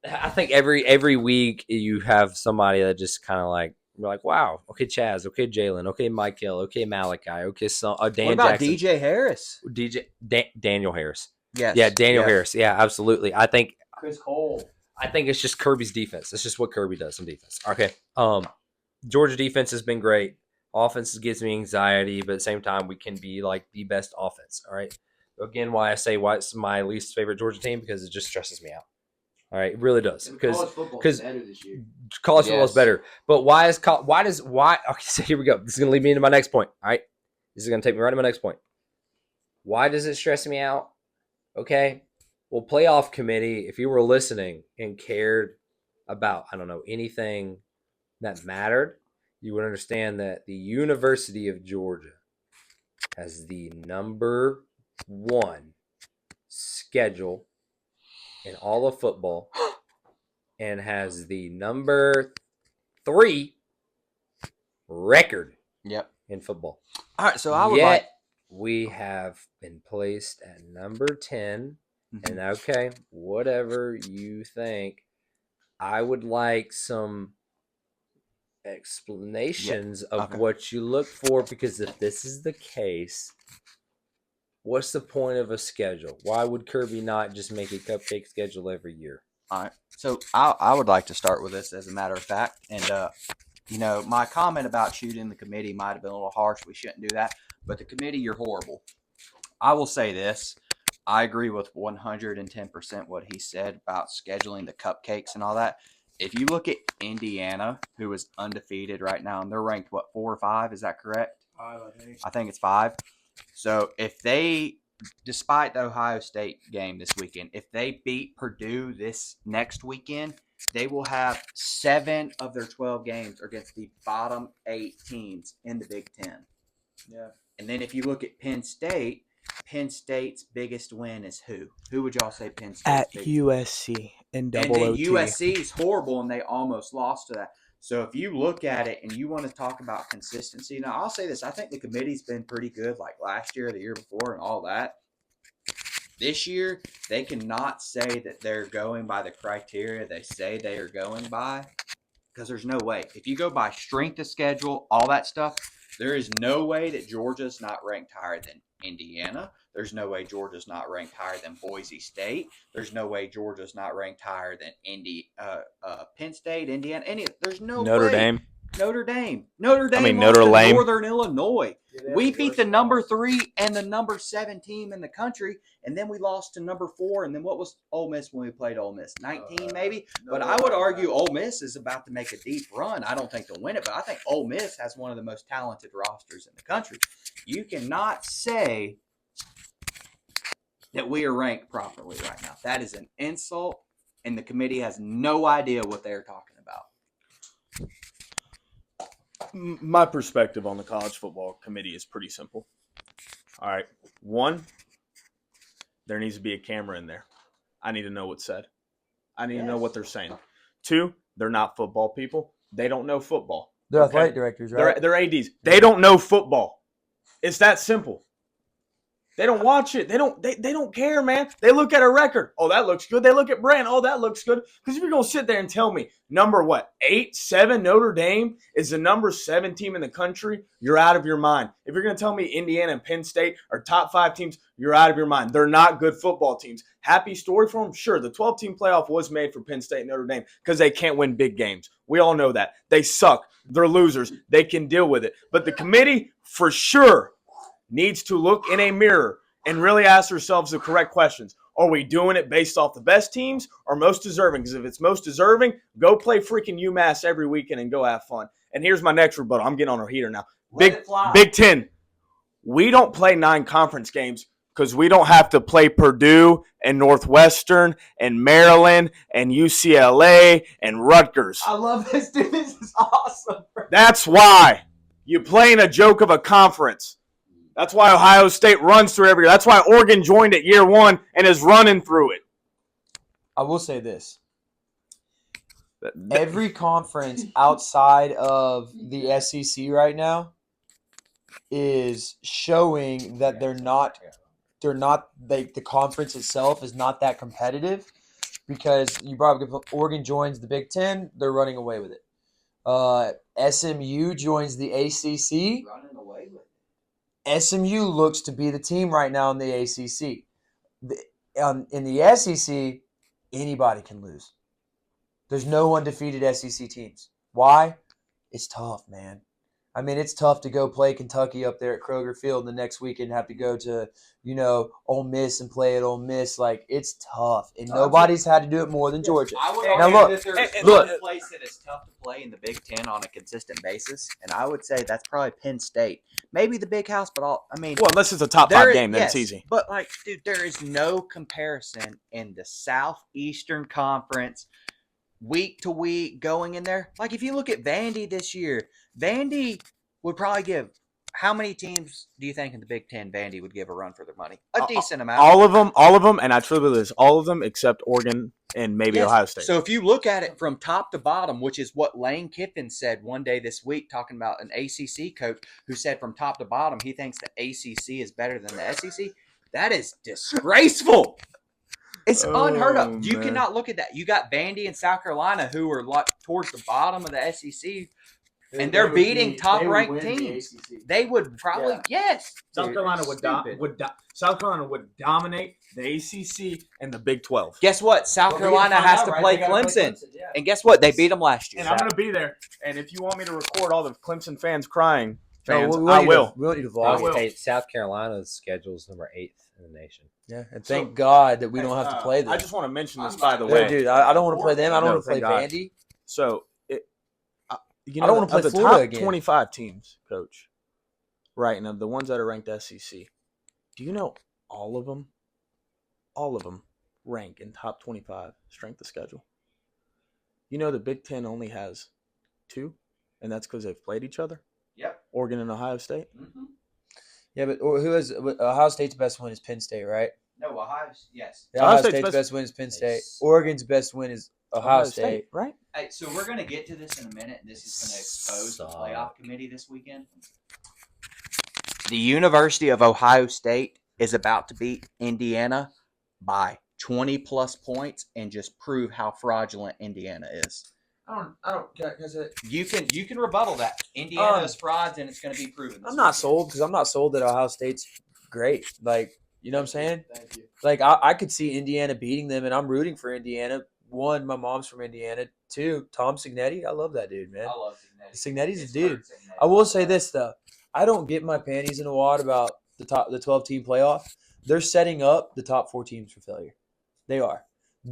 I think every week you have somebody that just kind of like you're like, wow, okay, Chaz, okay, Jalen, okay, Michael, okay, Malachi, okay, Dan What about Jackson, DJ Harris? Daniel Harris, Yes. yeah, Daniel Yes. Harris, yeah, absolutely. I think Chris Cole. it's just Kirby's defense. It's just what Kirby does on defense. Okay, Georgia defense has been great. Offense gives me anxiety, but at the same time, we can be like the best offense. All right. Again, why it's my least favorite Georgia team, because it just stresses me out. All right, it really does. Because better this year. college football is Yes. better. But why? Okay, so here we go. This is going to lead me into my next point. All right, this is going to take me right to my next point. Why does it stress me out? Okay, well, playoff committee, if you were listening and cared about, I don't know, anything that mattered, you would understand that the University of Georgia has the number 1 schedule in all of football and has the number 3 record Yep. in football. All right. So I would Yet like. we have been placed at number 10. Mhm. And okay, whatever you think, I would like some explanations of Okay. what you look for, because if this is the case, what's the point of a schedule? Why would Kirby not just make a cupcake schedule every year? All right. So I would like to start with this as a matter of fact. And, my comment about shooting the committee might have been a little harsh. We shouldn't do that. But the committee, you're horrible. I will say this. I agree with 110% what he said about scheduling the cupcakes and all that. If you look at Indiana, who is undefeated right now, and they're ranked, 4 or 5? Is that correct? 5, I think. I think it's 5. So if they, despite the Ohio State game this weekend, if they beat Purdue this next weekend, they will have 7 of their 12 games against the bottom 8 teams in the Big Ten. Yeah. And then if you look at Penn State's biggest win is who? Who would y'all say Penn State's biggest USC in And then USC is horrible, and they almost lost to that. So if you look at it and you want to talk about consistency, now I'll say this. I think the committee's been pretty good, like last year, the year before, and all that. This year, they cannot say that they're going by the criteria they say they are going by, because there's no way. If you go by strength of schedule, all that stuff, there is no way that Georgia's not ranked higher than Indiana. There's no way Georgia's not ranked higher than Boise State. There's no way Georgia's not ranked higher than Penn State, Indiana. There's no Notre way. Dame. Notre Dame. Notre lost to Dame. Northern Illinois. We beat the number 3 and the number 7 team in the country, and then we lost to number 4. And then what was Ole Miss when we played Ole Miss? 19 maybe? But I would argue Ole Miss is about to make a deep run. I don't think they'll win it, but I think Ole Miss has one of the most talented rosters in the country. You cannot say that we are ranked properly right now. That is an insult, and the committee has no idea what they're talking about. My perspective on the college football committee is pretty simple. All right. 1, there needs to be a camera in there. I need to know what's said. I need to know what they're saying. 2, they're not football people. They don't know football. They're Okay? athletic directors, right? They're ADs. They don't know football. It's that simple. They don't watch it. They don't care, man. They look at a record. Oh, that looks good. They look at brand. Oh, that looks good. Because if you're going to sit there and tell me number what? 8, 7, Notre Dame is the number 7 team in the country, you're out of your mind. If you're going to tell me Indiana and Penn State are top 5 teams, you're out of your mind. They're not good football teams. Happy story for them? Sure, the 12-team playoff was made for Penn State and Notre Dame because they can't win big games. We all know that. They suck. They're losers. They can deal with it. But the committee, for sure, needs to look in a mirror and really ask ourselves the correct questions. Are we doing it based off the best teams or most deserving? Because if it's most deserving, go play freaking UMass every weekend and go have fun. And here's my next rebuttal. I'm getting on a heater now. Big 10. We don't play 9 conference games because we don't have to play Purdue and Northwestern and Maryland and UCLA and Rutgers. I love this, dude. This is awesome. That's why you're playing a joke of a conference. That's why Ohio State runs through every year. That's why Oregon joined it year 1 and is running through it. I will say this. Every conference outside of the SEC right now is showing that they're not like the conference itself is not that competitive because you brought up Oregon joins the Big Ten, they're running away with it. SMU joins the ACC. Running away with it. SMU looks to be the team right now in the ACC. In the SEC, anybody can lose. There's no undefeated SEC teams. Why? It's tough, man. I mean, it's tough to go play Kentucky up there at Kroger Field the next week and have to go to, Ole Miss and play at Ole Miss. Like, it's tough. And nobody's had to do it more than Georgia. I would Now, argue look, that there's Look. one place that is tough to play in the Big Ten on a consistent basis, and I would say that's probably Penn State. Maybe the Big House, but Well, unless it's a top 5 game, then it's easy. But, dude, there is no comparison in the Southeastern Conference week to week going in there. Like, if you look at Vandy this year, Vandy would probably give – how many teams do you think in the Big Ten Vandy would give a run for their money? A decent amount. All of them, and I truly believe this, all of them except Oregon and maybe Ohio State. So if you look at it from top to bottom, which is what Lane Kiffin said one day this week, talking about an ACC coach who said from top to bottom he thinks the ACC is better than the SEC, that is disgraceful. It's unheard of. You cannot look at that. You got Vandy and South Carolina who are towards the bottom of the SEC. And they're beating top-ranked teams. They would probably, yes. South Carolina would dominate the ACC and the Big 12. Guess what? South Carolina has to play Clemson. And guess what? They beat them last year. And I'm going to be there. And if you want me to record all the Clemson fans crying, I will. We want you to vlog. Hey, South Carolina's schedule is number 8th in the nation. Yeah, and thank God that we don't have to play them. I just want to mention this, by the way. Dude, I don't want to play them. I don't want to play thank God. Vandy. So, I don't want to play the Florida top again. 25 teams, Coach. Right, and of the ones that are ranked SEC, do you know all of them rank in top 25 strength of schedule? You know the Big Ten only has 2, and that's because they've played each other? Yep. Oregon and Ohio State? Mm-hmm. Yeah, but who has Ohio State's best win is Penn State, right? No, Ohio's, yes. Yeah, Ohio State's best win is Penn State. Oregon's best win is Ohio State. Right? Hey, so we're going to get to this in a minute. This is going to expose the playoff committee this weekend. The University of Ohio State is about to beat Indiana by 20-plus points and just prove how fraudulent Indiana is. I don't. You can rebuttal that. Indiana's frauds, and it's going to be proven. I'm not sold because I'm not sold that Ohio State's great. Like, you know what I'm saying? Thank you. Like, I could see Indiana beating them, and I'm rooting for Indiana. 1, my mom's from Indiana. 2, Tom Signetti. I love that dude, man. I love Signetti. Signetti's a dude. I will say this, though. I don't get my panties in a wad about the 12-team playoff. They're setting up the top 4 teams for failure. They are.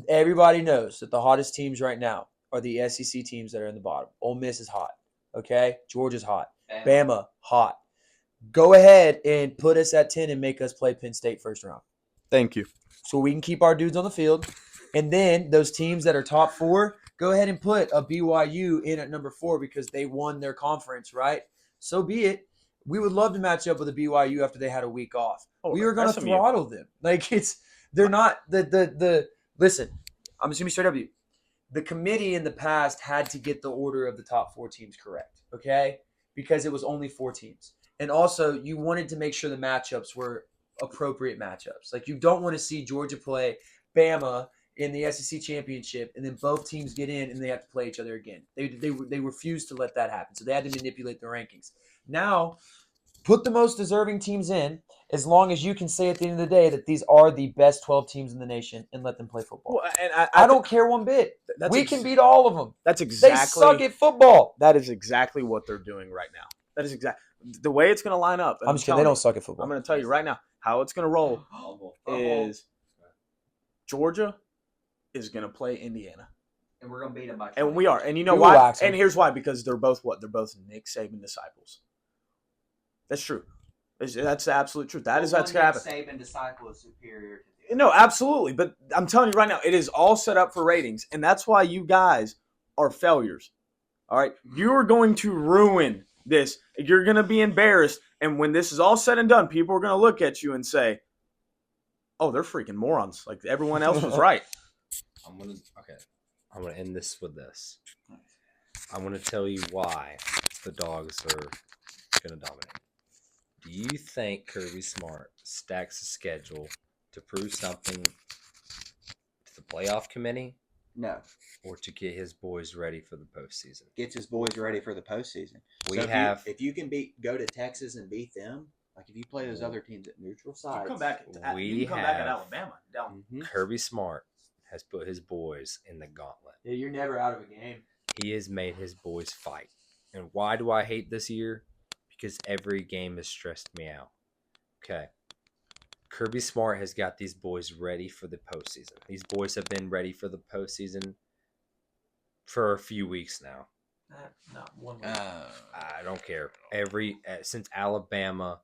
Everybody knows that the hottest teams right now are the SEC teams that are in the bottom. Ole Miss is hot. Okay? Georgia's hot. Bama, hot. Go ahead and put us at 10 and make us play Penn State first round. Thank you. So we can keep our dudes on the field. And then those teams that are top 4, go ahead and put a BYU in at number 4 because they won their conference, right? So be it. We would love to match up with a BYU after they had a week off. We were going to throttle them. Like, they're not the Listen, I'm just gonna be straight up with you. The committee in the past had to get the order of the top 4 teams correct, okay? Because it was only 4 teams. And also, you wanted to make sure the matchups were appropriate matchups. Like, you don't want to see Georgia play Bama in the SEC championship, and then both teams get in and they have to play each other again. They refused to let that happen, so they had to manipulate the rankings. Now, put the most deserving teams in, as long as you can say at the end of the day that these are the best 12 teams in the nation, and let them play football. Well, and I don't care one bit. We can beat all of them. That's They exactly. suck at football. That is exactly what they're doing right now. That is exactly the way it's going to line up. and I'm just kidding. They telling don't suck at football. I'm going to tell you right now how it's going to roll is Georgia is going to play Indiana. And we're gonna beat them by 20. And we are. And you know We will why? wax 'em. And here's why. Because they're both what? They're both Nick Saban disciples. That's true. That's the absolute truth. That's going to happen. Saban disciple is superior to the No, absolutely. But I'm telling you right now, it is all set up for ratings. And that's why you guys are failures. All right? You are going to ruin this. You're going to be embarrassed. And when this is all said and done, people are going to look at you and say, oh, they're freaking morons. Like everyone else was right. I'm gonna end this with this. I'm gonna tell you why the Dogs are gonna dominate. Do you think Kirby Smart stacks a schedule to prove something to the playoff committee, No, or to get his boys ready for the postseason? gets his boys ready for the postseason. We So if have if you can go to Texas and beat them, like if you play those other teams at neutral You sites, can come back at have- Alabama. Down. Mhm. Kirby Smart has put his boys in the gauntlet. Yeah, you're never out of a game. He has made his boys fight. And why do I hate this year? Because every game has stressed me out. Okay. Kirby Smart has got these boys ready for the postseason. These boys have been ready for the postseason for a few weeks now. Not one week. I don't care. Since Alabama,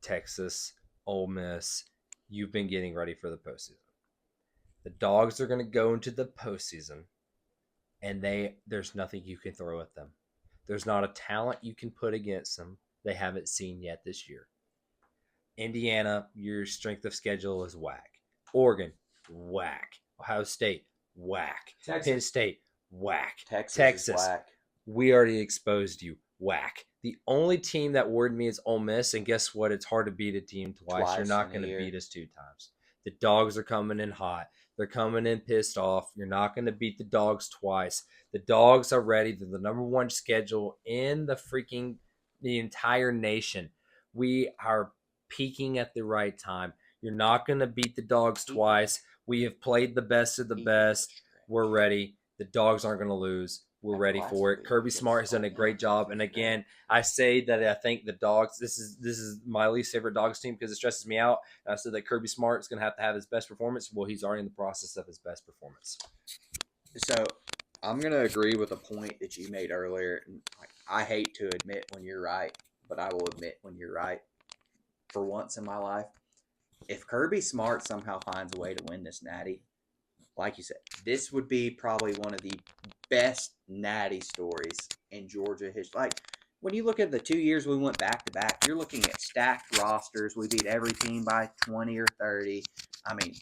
Texas, Ole Miss, you've been getting ready for the postseason. The Dogs are going to go into the postseason, and there's nothing you can throw at them. There's not a talent you can put against them they haven't seen yet this year. Indiana, your strength of schedule is whack. Oregon, whack. Ohio State, whack. Texas. Penn State, whack. Texas is whack. We already exposed you, whack. The only team that worried me is Ole Miss, and guess what? It's hard to beat a team twice. You're Twice not in a going to year. beat us 2 times. The Dogs are coming in hot. They're coming in pissed off. You're not going to beat the Dogs twice. The Dogs are ready. They're the number 1 schedule in the entire nation. We are peaking at the right time. You're not going to beat the Dogs twice. We have played the best of the best. We're ready. The Dogs aren't going to lose. We're ready for it. Kirby Smart has done a great job. And again, I say that I think the Dogs, this is my least favorite Dogs team because it stresses me out. And I said that Kirby Smart is going to have his best performance. Well, he's already in the process of his best performance. So I'm going to agree with a point that you made earlier. I hate to admit when you're right, but I will admit when you're right. For once in my life, if Kirby Smart somehow finds a way to win this natty, like you said, this would be probably one of the best natty stories in Georgia history. Like, when you look at the 2 years we went back-to-back, you're looking at stacked rosters. We beat every team by 20 or 30. I mean,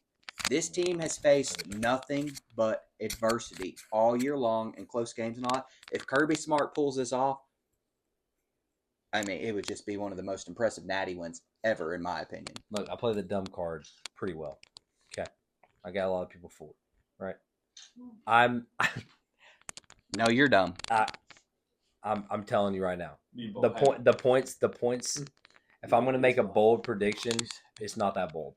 this team has faced nothing but adversity all year long in close games and all that. If Kirby Smart pulls this off, I mean, it would just be one of the most impressive natty wins ever, in my opinion. Look, I play the dumb card pretty well. Okay. I got a lot of people fooled, right? No, you're dumb. I'm telling you right now. The points. If I'm going to make a bold prediction, it's not that bold.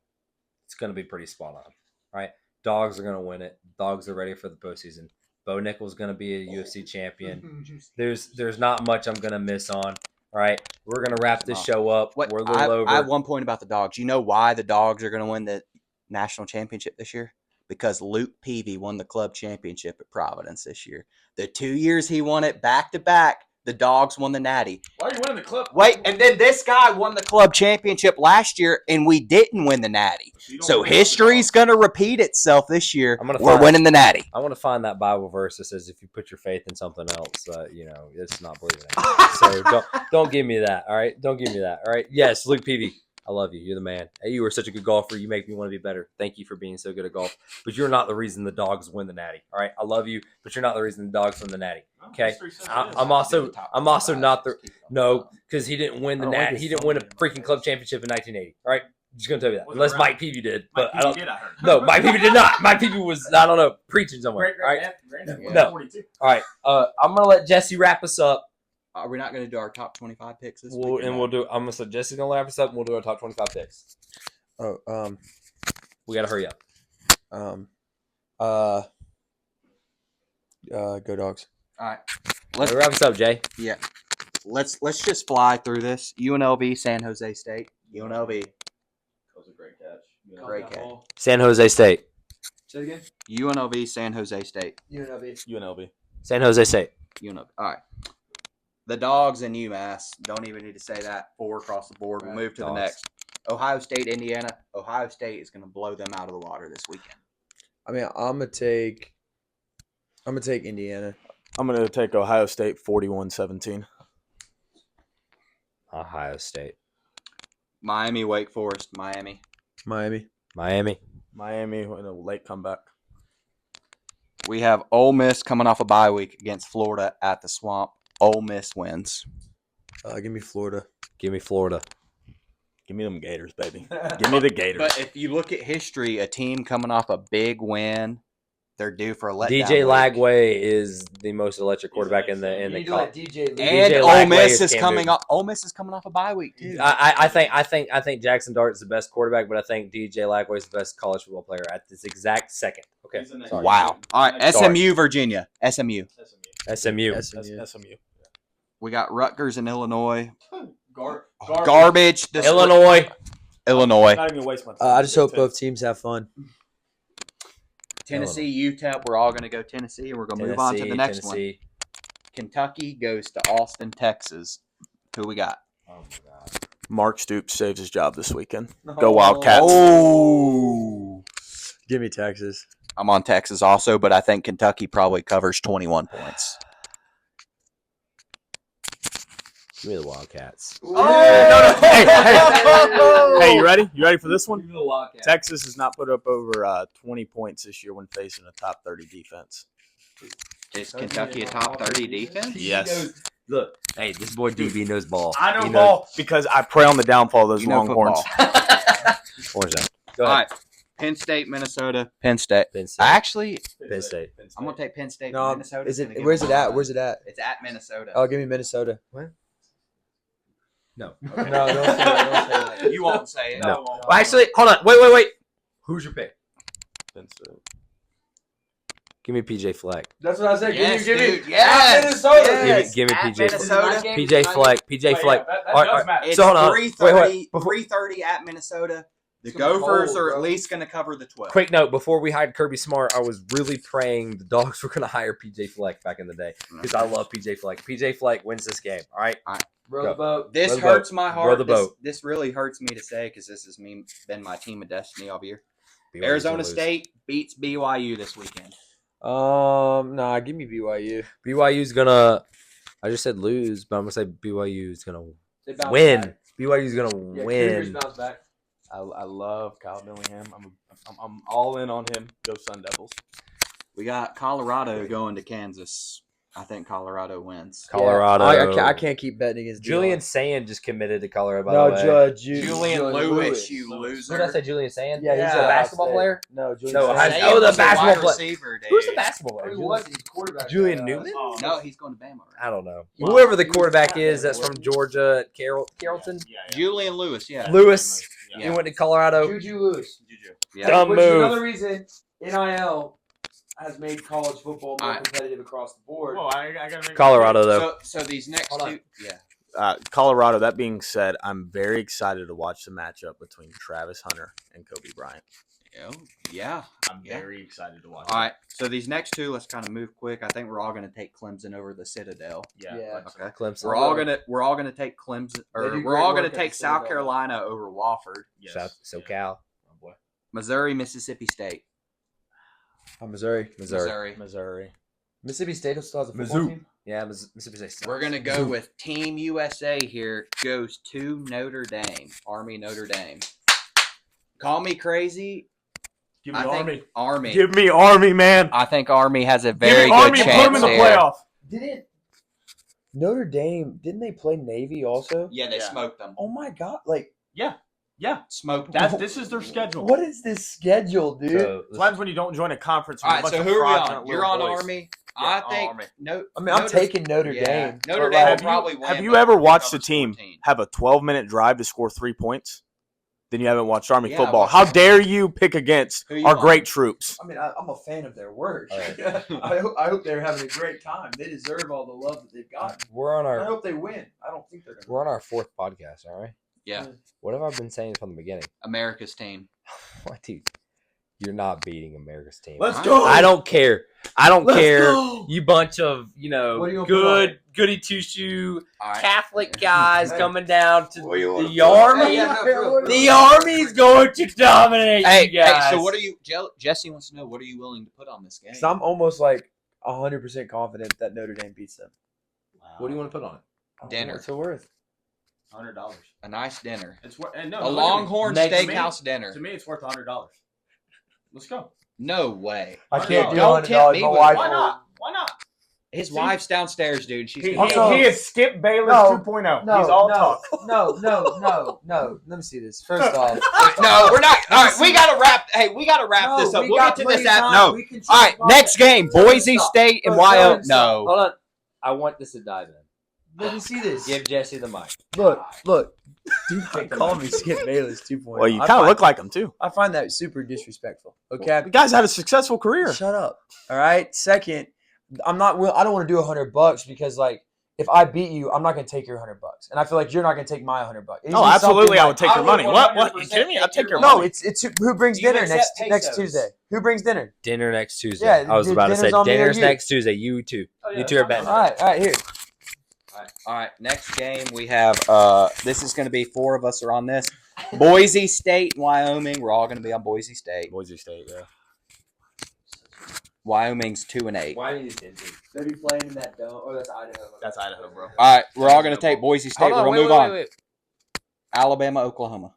It's going to be pretty spot on, right? Dogs are going to win it. Dogs are ready for the postseason. Bo Nickal's going to be a UFC champion. There's not much I'm going to miss on. Right, we're gonna wrap this show up. We're a little over. I have one point about the Dogs. You know why the Dogs are going to win the national championship this year? Because Luke Peavy won the club championship at Providence this year. The 2 years he won it back-to-back, the Dogs won the natty. Why are you winning the club? Wait, and then this guy won the club championship last year, and we didn't win the natty. So history's going to repeat itself this year. We're winning the natty. I want to find that Bible verse that says if you put your faith in something else, it's not believing it. So don't give me that. All right, don't give me that. All right. Yes, Luke Peavy. I love you. You're the man. Hey, you were such a good golfer. You make me want to be better. Thank you for being so good at golf. But you're not the reason the Dogs win the Natty. All right, I love you, but you're not the reason the Dogs win the Natty. Okay, I'm also not the because he didn't win the I don't like Natty. his He didn't win a phone in my freaking face. club championship in 1980. All right, just gonna tell you that. Was Unless it Mike Peavy did, but I Mike don't. Peavy did, I heard. No, Mike Peavy did not. Mike Peavy was I don't know preaching somewhere. All right, No. 42. all right. I'm gonna let Jesse wrap us up. Are we not going to do our top 25 picks this We'll week? or no? do. I'm gonna say Jesse's gonna wrap us up, and we'll do our top 25 picks. Oh, We gotta hurry up. go Dogs. All right. Let's wrap us up, Jay. Yeah. Let's just fly through this. UNLV, San Jose State. UNLV. That was a great catch. Great catch. San Jose State. Say it again. UNLV, San Jose State. UNLV. San Jose State. UNLV. All right. The Dogs and UMass. Don't even need to say that. 4 across the board. We'll move to the Dogs. next. Ohio State, Indiana. Ohio State is going to blow them out of the water this weekend. I mean, I'm gonna take Indiana. I'm going to take Ohio State 41-17. Ohio State. Miami, Wake Forest. Miami. Miami. Miami. Miami in a late comeback. We have Ole Miss coming off a bye week against Florida at the Swamp. Ole Miss wins. Give me Florida. Give me Florida. Give me them Gators, baby. Give me the Gators. But if you look at history, a team coming off a big win, they're due for a letdown. DJ week. Lagway is the most electric quarterback in the You need to college. let DJ lead. And DJ Ole Lagway Miss is is Cam coming Newton. off. Ole Miss is coming off a bye week too. I think Jackson Dart is the best quarterback, but I think DJ Lagway is the best college football player at this exact second. Okay. Sorry. Wow. All right, Sorry. SMU, Virginia. SMU. SMU. SMU. We got Rutgers and Illinois. Garbage. Garbage. Illinois. Illinois. Not even waste my time. I just hope both teams have fun. Tennessee, UTEP. We're all going to go Tennessee, and we're going to move on to the next one. Kentucky goes to Austin, Texas. Who we got? Oh my God. Mark Stoops saves his job this weekend. Go Wildcats. Oh. Give me Texas. I'm on Texas also, but I think Kentucky probably covers 21 points. Give me the Wildcats. Hey, you ready? You ready for this one? Give me the Wildcats. Texas has not put up over 20 points this year when facing a top 30 defense. Is Kentucky a top 30 defense? Yes. Look, hey, this boy DB knows ball. I know He ball because I pray on the downfall of those You know Longhorns. football. Orange Zone. Go All ahead. right. Penn State, Minnesota. Penn State. Penn State. Actually, Penn State. I'm going to take Penn State. No, Minnesota. is it? Where's it at? Where's it at? It's at Minnesota. Oh, give me Minnesota. No. No, don't say that. Don't say that. You won't say it. No. Well, actually, hold on. Wait. Who's your pick? Give me PJ Fleck. That's what I said. Yes, give dude. me Yes. at Minnesota. Yes. Give me At PJ Minnesota. PJ Fleck. PJ Fleck. That All right, does matter. It's So hold on. 3:30. Before- 3:30 at Minnesota. The It's gonna be Gophers cold, are at bro. least going to cover the 12. Quick note: before we hired Kirby Smart, I was really praying the Dogs were going to hire PJ Fleck back in the day because I love PJ Fleck. PJ Fleck wins this game. All right. Row the boat. This Row the hurts boat. my Row heart. the boat. This really hurts me to say because this has been my team of destiny all year. BYU's Arizona gonna lose. State beats BYU this weekend. Nah, give me BYU. BYU's gonna. I just said lose, but I'm gonna say BYU's gonna They bounce win. back. BYU's gonna Yeah, Cougars win. bounce back. I love Kyle Dillingham. I'm all in on him. Go Sun Devils. We got Colorado going to Kansas. I think Colorado wins. Colorado. I can't keep betting against Julian Dion. Sand just committed to Colorado. By No, the way. Julian Lewis, you loser. Who did I say? Julian Sand? Yeah, he's he's a at basketball State. player. No, Julian. No, Sand. Say oh, he the was a basketball wide player. receiver, dude. Who's the basketball player? Who was he? Quarterback. Julian Newman? No, he's going to Bama. Right? I don't know. Wow. Whoever the He was quarterback at is, Bama, that's from wasn't he? Georgia, Carrollton. Julian Lewis, yeah. Lewis. Yeah. He went to Colorado. Juju Lewis. Yeah. Dumb Which is move. another reason NIL has made college football more Alright. competitive across the board. I gotta make Colorado, though. So these next Hold on. two, yeah. Colorado. That being said, I'm very excited to watch the matchup between Travis Hunter and Kobe Bryant. Yeah. I'm Yeah. very excited to watch. All right. So these next two, let's kind of move quick. I think we're all going to take Clemson over the Citadel. Yeah. Okay. Clemson. We're all gonna take Clemson, They or do we're great all work gonna at take the South Citadel. Carolina over Wofford. Yes. South SoCal. Oh boy. Missouri, Mississippi State. Missouri. Missouri. Missouri. Mississippi State still has a football Mizzou. team. Yeah, Mississippi State sucks. We're gonna go with Team USA here. Goes to Notre Dame. Army Notre Dame. Call me crazy. Give me I think Army. Army. Give me Army, man. I think Army has a Give very me good Army. Put them chance in the here. playoff. Didn't Notre Dame? Didn't they play Navy also? Yeah, they Yeah. smoked them. Oh my God! Like Yeah. Smoked them. This is their schedule. what is this schedule, dude? So, What happens when you don't join a conference? All with a right, bunch so of who are we fraudulent on? You're little on boys? Army. Yeah, I on think Army. no. I mean, I'm taking Notre yeah, Dame. Notre but, Dame like, will probably win. Have you but ever who watched a covers team 14? have a 12-minute drive to score 3 points? Then you haven't watched Army Yeah, I football. watched How Army. dare you pick against Who you our on? great troops? I mean, I'm a fan of their work. All right. I hope they're having a great time. They deserve all the love that they've gotten. we're on I our hope they win. I don't think they're gonna. we're on our 4th podcast, all right? Yeah, What have I been saying from the beginning? America's team. What, dude? You're not beating America's team. Let's go! I don't care. I don't Let's care. go! You bunch of What are you gonna put on? goody two shoe All right. Catholic guys Hey. coming down to What do you wanna the put on? army. Hey, yeah, no, for real. The army's going to dominate Hey, you guys. hey, so what are you? Jesse wants to know what are you willing to put on this game? Because I'm almost like 100% confident that Notre Dame beats them. What do you want to put on it? Dinner. What's it worth? $100. A nice dinner. It's worth no, A Longhorn Next- Steakhouse dinner. To me, it's worth $100. Let's go. No way. I can't do Don't tempt $100. me My with wife. it. Why not? Why not? His See? wife's downstairs, dude. She's He, gonna he, Also- he is Skip Bayless No, 2.0. No, He's all no, talk. no. Let me see this. First off, No, we're not. All right, we gotta wrap. Hey, we gotta wrap this up. We'll get to this after. No. All right, next game: Boise State and Wyoming. No. Hold on. I want this to dive in. Let me see this. Give Jesse the mic. Look. Do not call me Skip Bayless 2.0. Well, you I kind of find- look like him, too. I find that super disrespectful. Okay. The guy's had a successful career. Shut up. All right. Second, I don't want to do $100 because like if I beat you, I'm not going to take your $100, and I feel like you're not going to take my $100. No, absolutely, I would take I your would money. What? 100% You kidding me? I'll take take your your No, money. it's who brings Do you dinner accept next pesos? Tuesday. Who brings dinner? Dinner next Tuesday. Yeah, I was about to say dinner's on me or dinner's you. next Tuesday. You too. You two are betting. All right, here. All right, next game we have. This is going to be 4 of us are on this. Boise State and Wyoming. We're all going to be on Boise State. Boise State, yeah. Wyoming's 2-8. Why do you think? They be playing in that dome. Oh, that's Idaho. That's Idaho, bro. All right, we're all going to take Boise State. Hold on, We're going to wait, move wait, on. wait. Alabama, Oklahoma.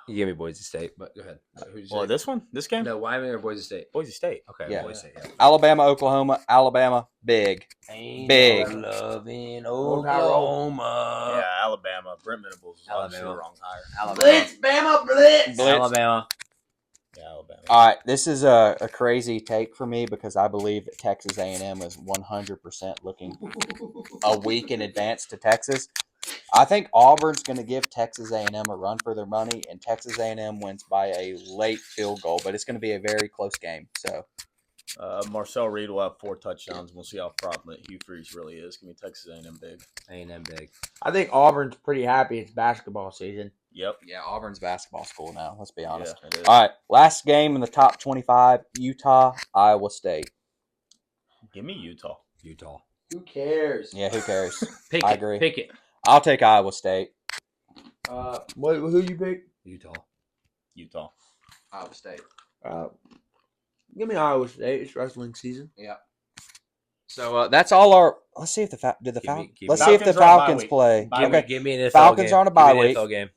You give me Boise State, but go ahead. Who'd you Well, say? this one? This game? No, Wyoming or Boise State? Boise State. Okay, Yeah. Boise State. Yeah. Alabama, Oklahoma. Alabama, big. Big. Love in Oklahoma. Yeah, Alabama. Brent Venables is obviously the Alabama. wrong hire. Alabama. Bama, blitz. Blitz. Alabama. Yeah, Alabama. All right, this is a crazy take for me because I believe that Texas A&M is 100% looking a week in advance to Texas. I think Auburn's going to give Texas A&M a run for their money, and Texas A&M wins by a late field goal, but it's going to be a very close game. So, Marcel Reed will have 4 touchdowns. We'll see how prominent Hugh Freeze really is. Give me Texas A&M big. A&M big. I think Auburn's pretty happy it's basketball season. Yep. yeah, Auburn's basketball school now. Let's be honest. Yeah, it is. All right, last game in the top 25, Utah, Iowa State. Give me Utah. Utah. Who cares? Yeah, who cares? Pick I it. agree. Pick it. I'll take Iowa State. Who you pick? Utah. Utah. Iowa State. Give me Iowa State. It's wrestling season. So that's all our. Let's see if the Give me- give let's me- see if the Falcons are on bye Falcons week. play. Bye Okay. week. Give me an NFL Falcons game. are on a bye Give me an week. NFL game.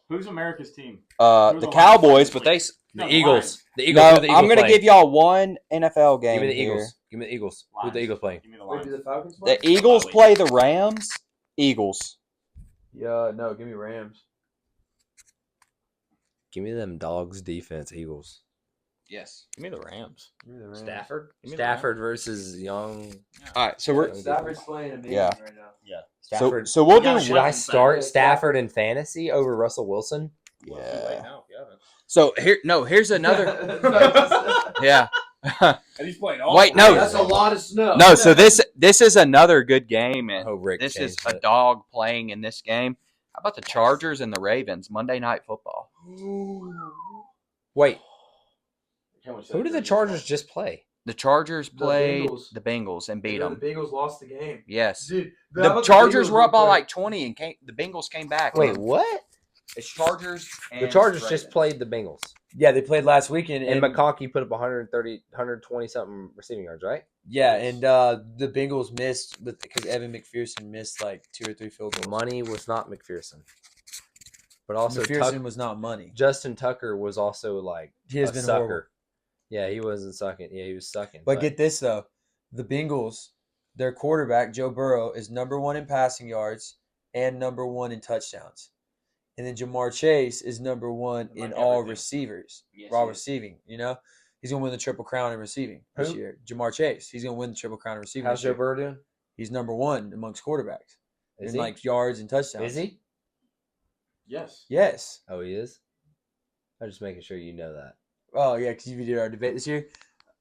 Who's America's team? The the Cowboys, Lions but this they. The No, Eagles. Lions. The Eagles. No, Who the Eagles I'm going to playing? give y'all one NFL game Give me the here. Eagles. Give me the Eagles. Who's the Eagles playing? Give me the Wait, Lions. do the Falcons The Eagles week. play the Rams. Eagles. Yeah, no, give me Rams. Give me them dogs defense, Eagles. Yes. Give me the Rams. Give me the Rams. Stafford? Give me the Stafford versus Young. All right, so we're Stafford's playing amazing Yeah. right now. Yeah. Stafford. so we'll You gotta do. Should I Well, start Stafford. Stafford in fantasy over Russell Wilson? Well, too late Yeah. now if you haven't. So here's another. Yeah. And he's playing all Wait, no. That's a lot of snow. No, so this is another good game, I and hope Rick this is changed a it. dog playing in this game. How about the Chargers and the Ravens Monday Night Football? Wait, who did the Chargers just play? The Chargers The played Bengals. the Bengals and beat them. The Bengals lost the game. Yes, Dude, the Chargers were up by like 20, and the Bengals came back. Wait, what? It's Chargers and The Chargers just Ravens. played the Bengals. Yeah, they played last weekend, And McConkey put up 120 something receiving yards, right? yeah, and the Bengals missed because Evan McPherson missed like 2 or 3 field goals. Money was not McPherson. But also McPherson was not money. Justin Tucker was also like He has a been sucker. horrible. Yeah, he wasn't sucking. Yeah, he was sucking. But get this though, the Bengals, their quarterback Joe Burrow is number 1 in passing yards and number 1 in touchdowns, and then Jamar Chase is number 1 in Like all everything. receivers, Yes, raw he is. receiving. You know, he's gonna win the Triple Crown in receiving this Who? year. Jamar Chase, he's gonna win the Triple Crown in receiving. how's this Joe year. Burrow doing? He's number 1 amongst quarterbacks Is in he? like yards and touchdowns. Is he? Yes. Yes. Oh, he is? I'm just making sure you know that. Oh yeah, because we did our debate this year.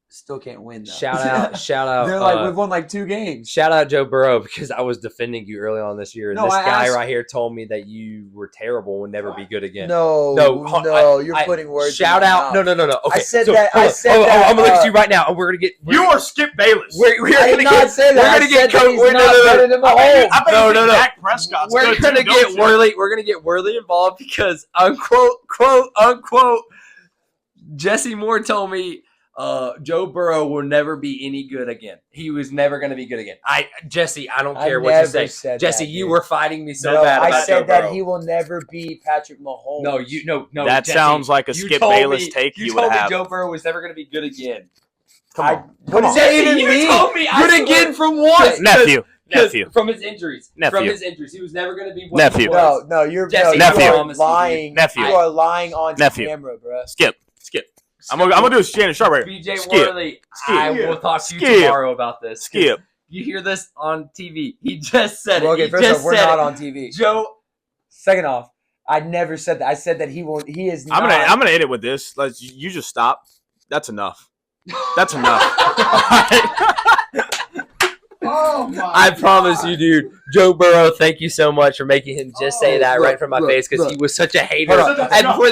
Still can't win though. Shout out. They're like we've won like 2 games. Shout out Joe Burrow because I was defending you early on this year. And No, this I guy asked- right here told me that you were terrible and would never be good again. No, you're putting words. Shout in my out. mouth. No. Okay, I said so, that- hold I on. said Oh, that, I'm gonna look at you right now, and we're gonna get. You are Skip Bayless. We're I gonna did not get. say that. We're I gonna get. said that he's Wait, not better than Mahomes. I bet No, you think no. Dak Prescott's We're good gonna too, get don't you? Worley. We're gonna get Worley involved because quote unquote, Jesse Moore told me Joe Burrow will never be any good again. He was never going to be good again. Jesse, I don't I care what you never say. said Jesse, that, you dude. were fighting me so No, bad I about said Joe that Burrow. he will never beat Patrick Mahomes. No. That Jesse, sounds like a you Skip told Bayless me- take You you told would me have. Joe Burrow was never going to be good again. Come on. What does that Jesse, even you mean? told me. I Good swear. again from what? Nephew. Because Nephew. from his injuries. Nephew. From his injuries, he was never going to be what Nephew. he was. No, you're Jesse, no, I you are promise you, dude. lying. Nephew. You are lying on Nephew. camera, bro. Skip. I'm gonna do a Shannon Sharp right here. BJ Skip. Worley, I will talk to you Skip. tomorrow about this. Skip. You hear this on TV. He just said it. Well, okay, He first just off, we're said not it. on TV. Joe, Second off, I never said that. I said that he won't. He is not. I'm gonna end it with this. You just stop. That's enough. That's enough. Oh my! I promise you, dude. Joe Burrow, thank you so much for making him just say that right from my look, face because look. he was such a hater. Hold on. And before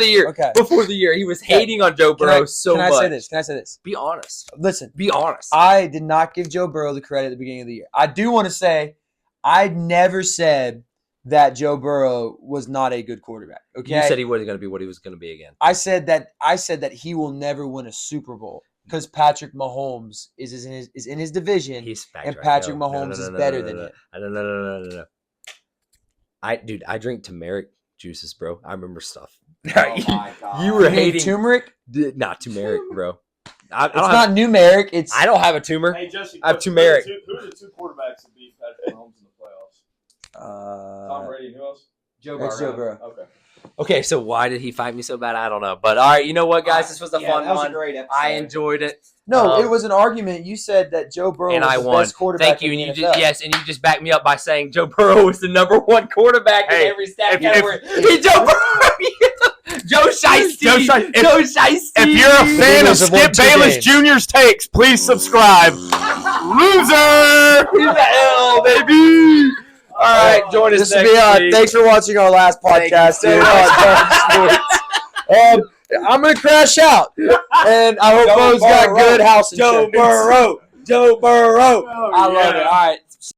the year, he was hating on Joe Can Burrow I- so Can much. I say this? Can I say this? Be honest. Listen, Be honest. I did not give Joe Burrow the credit at the beginning of the year. I do want to say I never said that Joe Burrow was not a good quarterback. Okay, You said he wasn't going to be what he was going to be again. I said that he will never win a Super Bowl because Patrick Mahomes is in his division. He's fact and right. Patrick No, Mahomes is better than him. No. I drink turmeric juices, bro. I remember stuff. Oh my God! You were You mean hating turmeric. not turmeric, bro. I It's don't not numeric. It's I don't have a tumor. Hey, Jesse, I have turmeric. Who are the 2 quarterbacks that beat Patrick Mahomes in the playoffs? Tom Brady and who else? Joe it's Burrow. Joe Burrow. Okay. Okay, so why did he fight me so bad? I don't know. But all right, you know what, guys? This was a fun that was one. a great episode. I enjoyed it. No, Um, it was an argument. You said that Joe Burrow And was I the won. best quarterback Thank you. in And the you NFL. just and you just backed me up by saying Joe Burrow was the #1 quarterback Hey, in every stat if- category. He Joe Burrow. Joe Shiesty. Joe Shiesty. Joe Shiesty. If you're a fan of Eagles have won Skip 2 Bayless games. Jr.'s takes, please subscribe. Loser! He's the L, baby. All right, join us This will next be week. thanks for watching our last Thank you podcast. so Dude. much. I'm gonna crash out, and I hope Joe Bo's got Burrow. good house Joe insurance. Burrow. Joe Burrow. I love it. All right.